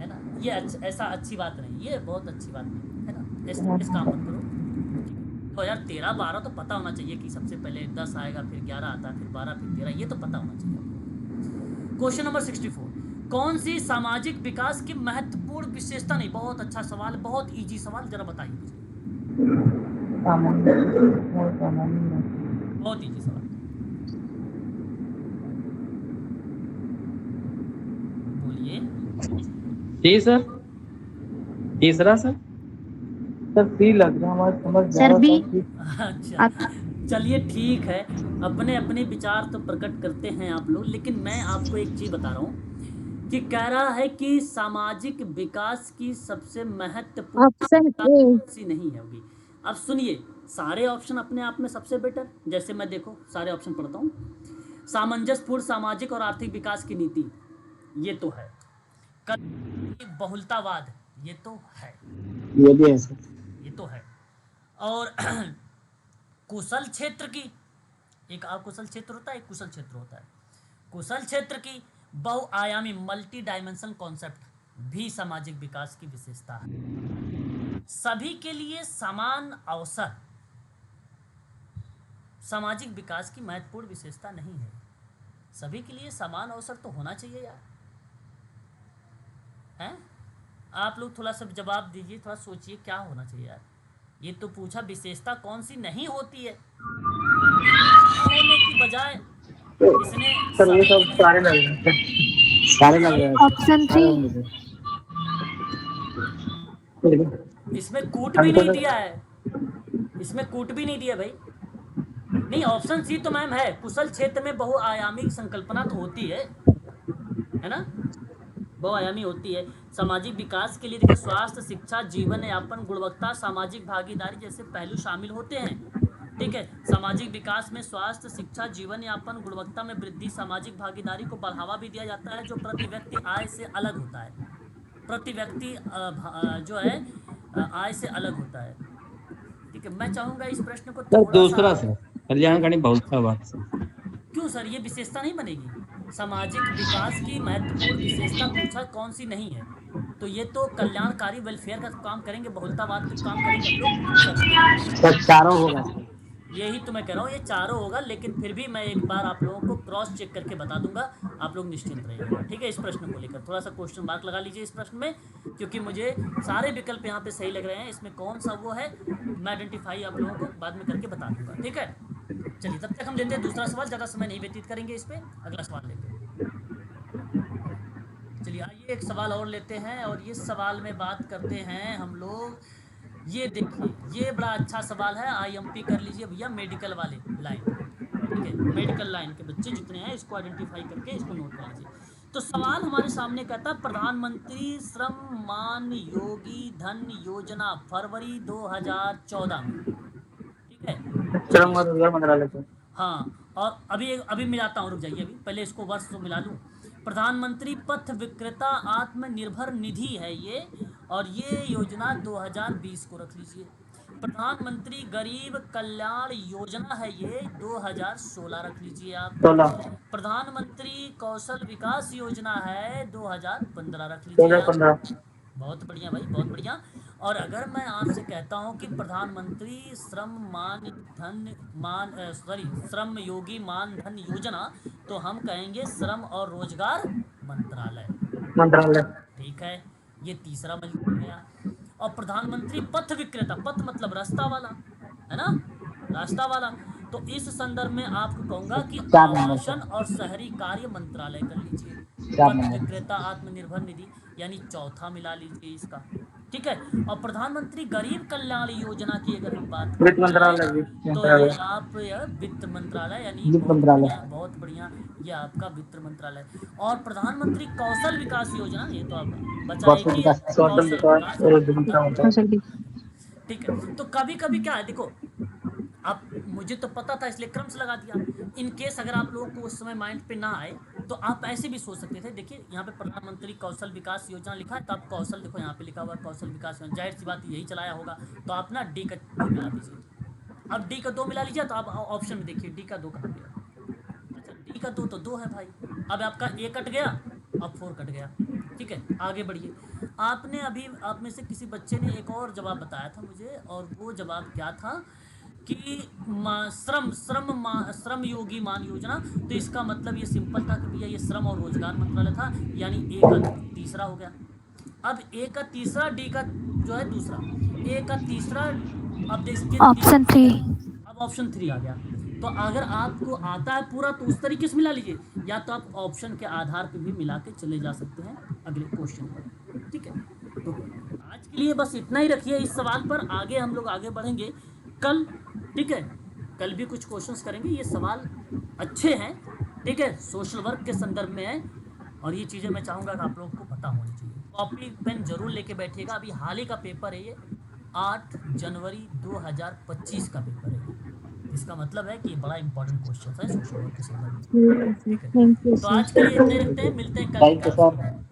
है ना। ये ऐसा अच्छी बात नहीं, ये बहुत अच्छी बात नहीं है ना, इस काम मत करो। 2013-12 तो पता होना चाहिए कि सबसे पहले 10 आएगा, फिर 11 आता है, फिर 12, फिर 13, ये तो पता होना चाहिए आपको। क्वेश्चन नंबर 64, कौन सी सामाजिक विकास की महत्वपूर्ण विशेषता नहीं। बहुत अच्छा सवाल, बहुत इजी सवाल, जरा बताइए मुझे। बहुत इजी सवाल, बोलिए।
जी सर, तीसरा सर।
सर सी लग रहा है, हमारे समझ
सर बी।
अच्छा चलिए ठीक है, अपने अपने विचार तो प्रकट करते हैं आप लोग, लेकिन मैं आपको एक चीज़ बता रहा हूँ कि कह रहा है कि सामाजिक विकास की सबसे महत्वपूर्ण
ऑप्शन ए।
कौन सी नहीं होगी। अब सुनिए, सारे ऑप्शन अपने आप में सबसे बेटर, जैसे मैं देखो सारे ऑप्शन पढ़ता हूँ। सामंजस्यपूर्ण सामाजिक और आर्थिक विकास की नीति, ये तो है। बहुलतावाद, ये तो है,
ये भी है सर।
ये तो है। और कुशल क्षेत्र की, एक अकुशल क्षेत्र होता है, एक कुशल क्षेत्र होता है। कुशल क्षेत्र की बहुआयामी मल्टी डायमेंशन कॉन्सेप्ट भी सामाजिक विकास की विशेषता है। सभी के लिए समान अवसर सामाजिक विकास की महत्वपूर्ण विशेषता नहीं है। सभी के लिए समान अवसर तो होना चाहिए यार, हैं? आप लोग थोड़ा सा जवाब दीजिए, थोड़ा सोचिए क्या होना चाहिए यार। ये तो पूछा विशेषता कौन सी नहीं होती है, होने की बजाय इसने
सर ये
सभी
सब
के लिए
सारे लग रहे हैं।
सारे लग रहे हैं सर।
ऑप्शन
सारे
3।
होंगे
इसमें कूट भी नहीं दिया है, इसमें कूट भी नहीं दिया भाई। नहीं ऑप्शन सी तो मैम है, कुशल क्षेत्र में बहुआयामी संकल्पना तो होती है ना, बहुआयामी होती है। सामाजिक विकास के लिए देखिए स्वास्थ्य, शिक्षा, जीवन यापन, गुणवत्ता, सामाजिक भागीदारी जैसे पहलू शामिल होते हैं, ठीक है। सामाजिक विकास में स्वास्थ्य, शिक्षा, जीवन यापन, गुणवत्ता में वृद्धि, सामाजिक भागीदारी को बढ़ावा भी दिया जाता है जो प्रति व्यक्ति आय से अलग होता है। प्रति व्यक्ति जो है आय से अलग होता है, ठीक है। मैं चाहूंगा इस प्रश्न को
सर
थोड़ा
दूसरा
सा,
सर, कल्याणकारी बहुलतावाद सर।
क्यों सर ये विशेषता नहीं बनेगी? सामाजिक विकास की महत्वपूर्ण विशेषता पूछा कौन सी नहीं है, तो ये तो कल्याणकारी वेलफेयर का काम करेंगे, बहुलतावाद का काम करेंगे हम लोग सभी के लिए।
सर। चारों होगा सर।
यही तो मैं कह रहा हूँ, ये चारों होगा, लेकिन फिर भी मैं एक बार आप लोगों को क्रॉस चेक करके बता दूंगा, आप लोग निश्चिंत रहिएगा, ठीक है। इस प्रश्न को लेकर थोड़ा सा क्वेश्चन मार्क लगा लीजिए इस प्रश्न में, क्योंकि मुझे सारे विकल्प यहाँ पे सही लग रहे हैं। इसमें कौन सा वो है मैं आइडेंटिफाई आप लोगों को बाद में करके बता दूंगा, ठीक है। चलिए तब तक हम लेते हैं दूसरा सवाल, ज़्यादा समय नहीं व्यतीत करेंगे इस पर, अगला सवाल लेते हैं। चलिए आइए एक सवाल और लेते हैं, और ये सवाल में बात करते हैं हम लोग। ये देखिए ये बड़ा अच्छा सवाल है, IMP कर लीजिए भैया, मेडिकल वाले लाइन, ठीक है। मेडिकल लाइन के बच्चे जितने हैं इसको आइडेंटिफाई करके इसको नोट कर लीजिए। तो सवाल हमारे सामने कहता है प्रधानमंत्री श्रम मान योगी धन योजना फरवरी 2014 में, ठीक है।
श्रम और रोजगार मंत्रालय से।
हाँ, और अभी मिलाता हूँ, रुक जाइए, अभी पहले इसको वर्ष तो मिला लूँ। प्रधानमंत्री पथ विक्रेता आत्मनिर्भर निधि है ये, और ये योजना 2020 को रख लीजिए। प्रधानमंत्री गरीब कल्याण योजना है ये 2016 रख लीजिए आप।
16
प्रधानमंत्री कौशल विकास योजना है 2015 रख लीजिए आप।
15
बहुत बढ़िया भाई, बहुत बढ़िया। और अगर मैं आपसे कहता हूं कि प्रधानमंत्री श्रम योगी मान धन योजना, तो हम कहेंगे श्रम और रोजगार मंत्रालय।
मंत्रालय।
ठीक है, ये तीसरा मिल गया। और प्रधानमंत्री पथ विक्रेता, पथ मतलब रास्ता वाला, है ना, रास्ता वाला। तो इस संदर्भ में आपको कहूंगा कि
4 नंबर
आवासन और शहरी कार्य मंत्रालय कर लीजिए।
4
पथ
नंबर
विक्रेता आत्मनिर्भर निधि यानी चौथा मिला लीजिए इसका। ठीक है। और प्रधानमंत्री गरीब कल्याण योजना की अगर हम बात
वित्त
करें
मंत्रालय।
तो ये आप वित्त मंत्रालय यानी
वित्त मंत्रालय।
बहुत बढ़िया, ये आपका वित्त मंत्रालय। और प्रधानमंत्री कौशल विकास योजना, ये तो आप बचा
कौशल
एक ही है,
विकास।
कौशल विकास और उद्यमिता मंत्रालय।
ठीक है। तो कभी कभी क्या है, देखो अब मुझे तो पता था इसलिए क्रम से लगा दिया। इन केस अगर आप लोगों को उस समय माइंड पे ना आए तो आप ऐसे भी सोच सकते थे। देखिए यहाँ पे प्रधानमंत्री कौशल विकास योजना लिखा है, तो आप कौशल देखो यहाँ पे लिखा हुआ है कौशल विकास योजना, जाहिर सी बात यही चलाया होगा। तो आप ना डी का 2 मिला दीजिए। अब डी का 2 मिला लीजिए तो आप ऑप्शन में देखिए डी का 2 कहाँ गया। अच्छा डी का 2 तो 2 है भाई। अब आपका ए कट गया, अब 4 कट गया। ठीक है, आगे बढ़िए। आपने अभी आप में से किसी बच्चे ने एक और जवाब बताया था मुझे, और वो जवाब क्या था कि श्रम योगी मान योजना। तो इसका मतलब ये सिंपल था कि भैया ये श्रम और रोजगार मंत्रालय था, यानी ए का तीसरा हो गया। अब ए का तीसरा, डी का जो है दूसरा, ए का तीसरा। अब देखिए
ऑप्शन 3।
अब ऑप्शन 3 आ गया। तो अगर आपको आता है पूरा तो उस तरीके से मिला लीजिए, या तो आप ऑप्शन के आधार पर भी मिला के चले जा सकते हैं अगले क्वेश्चन पर। ठीक है, तो आज के लिए बस इतना ही रखिए इस सवाल पर। आगे हम लोग आगे बढ़ेंगे कल। ठीक है, कल भी कुछ क्वेश्चंस करेंगे। ये सवाल अच्छे हैं, ठीक है, सोशल वर्क के संदर्भ में है, और ये चीज़ें मैं चाहूँगा कि आप लोगों को पता होनी चाहिए। कॉपी पेन जरूर लेके बैठिएगा। अभी हाल ही का पेपर है ये, 8 जनवरी 2025 का पेपर है। इसका मतलब है कि बड़ा इंपॉर्टेंट क्वेश्चन है सोशल वर्क के संदर्भ में। ठीक है, तो आज के लिए इतने रखते हैं, मिलते हैं कल
थैंक यू
क्लास
सर।
में।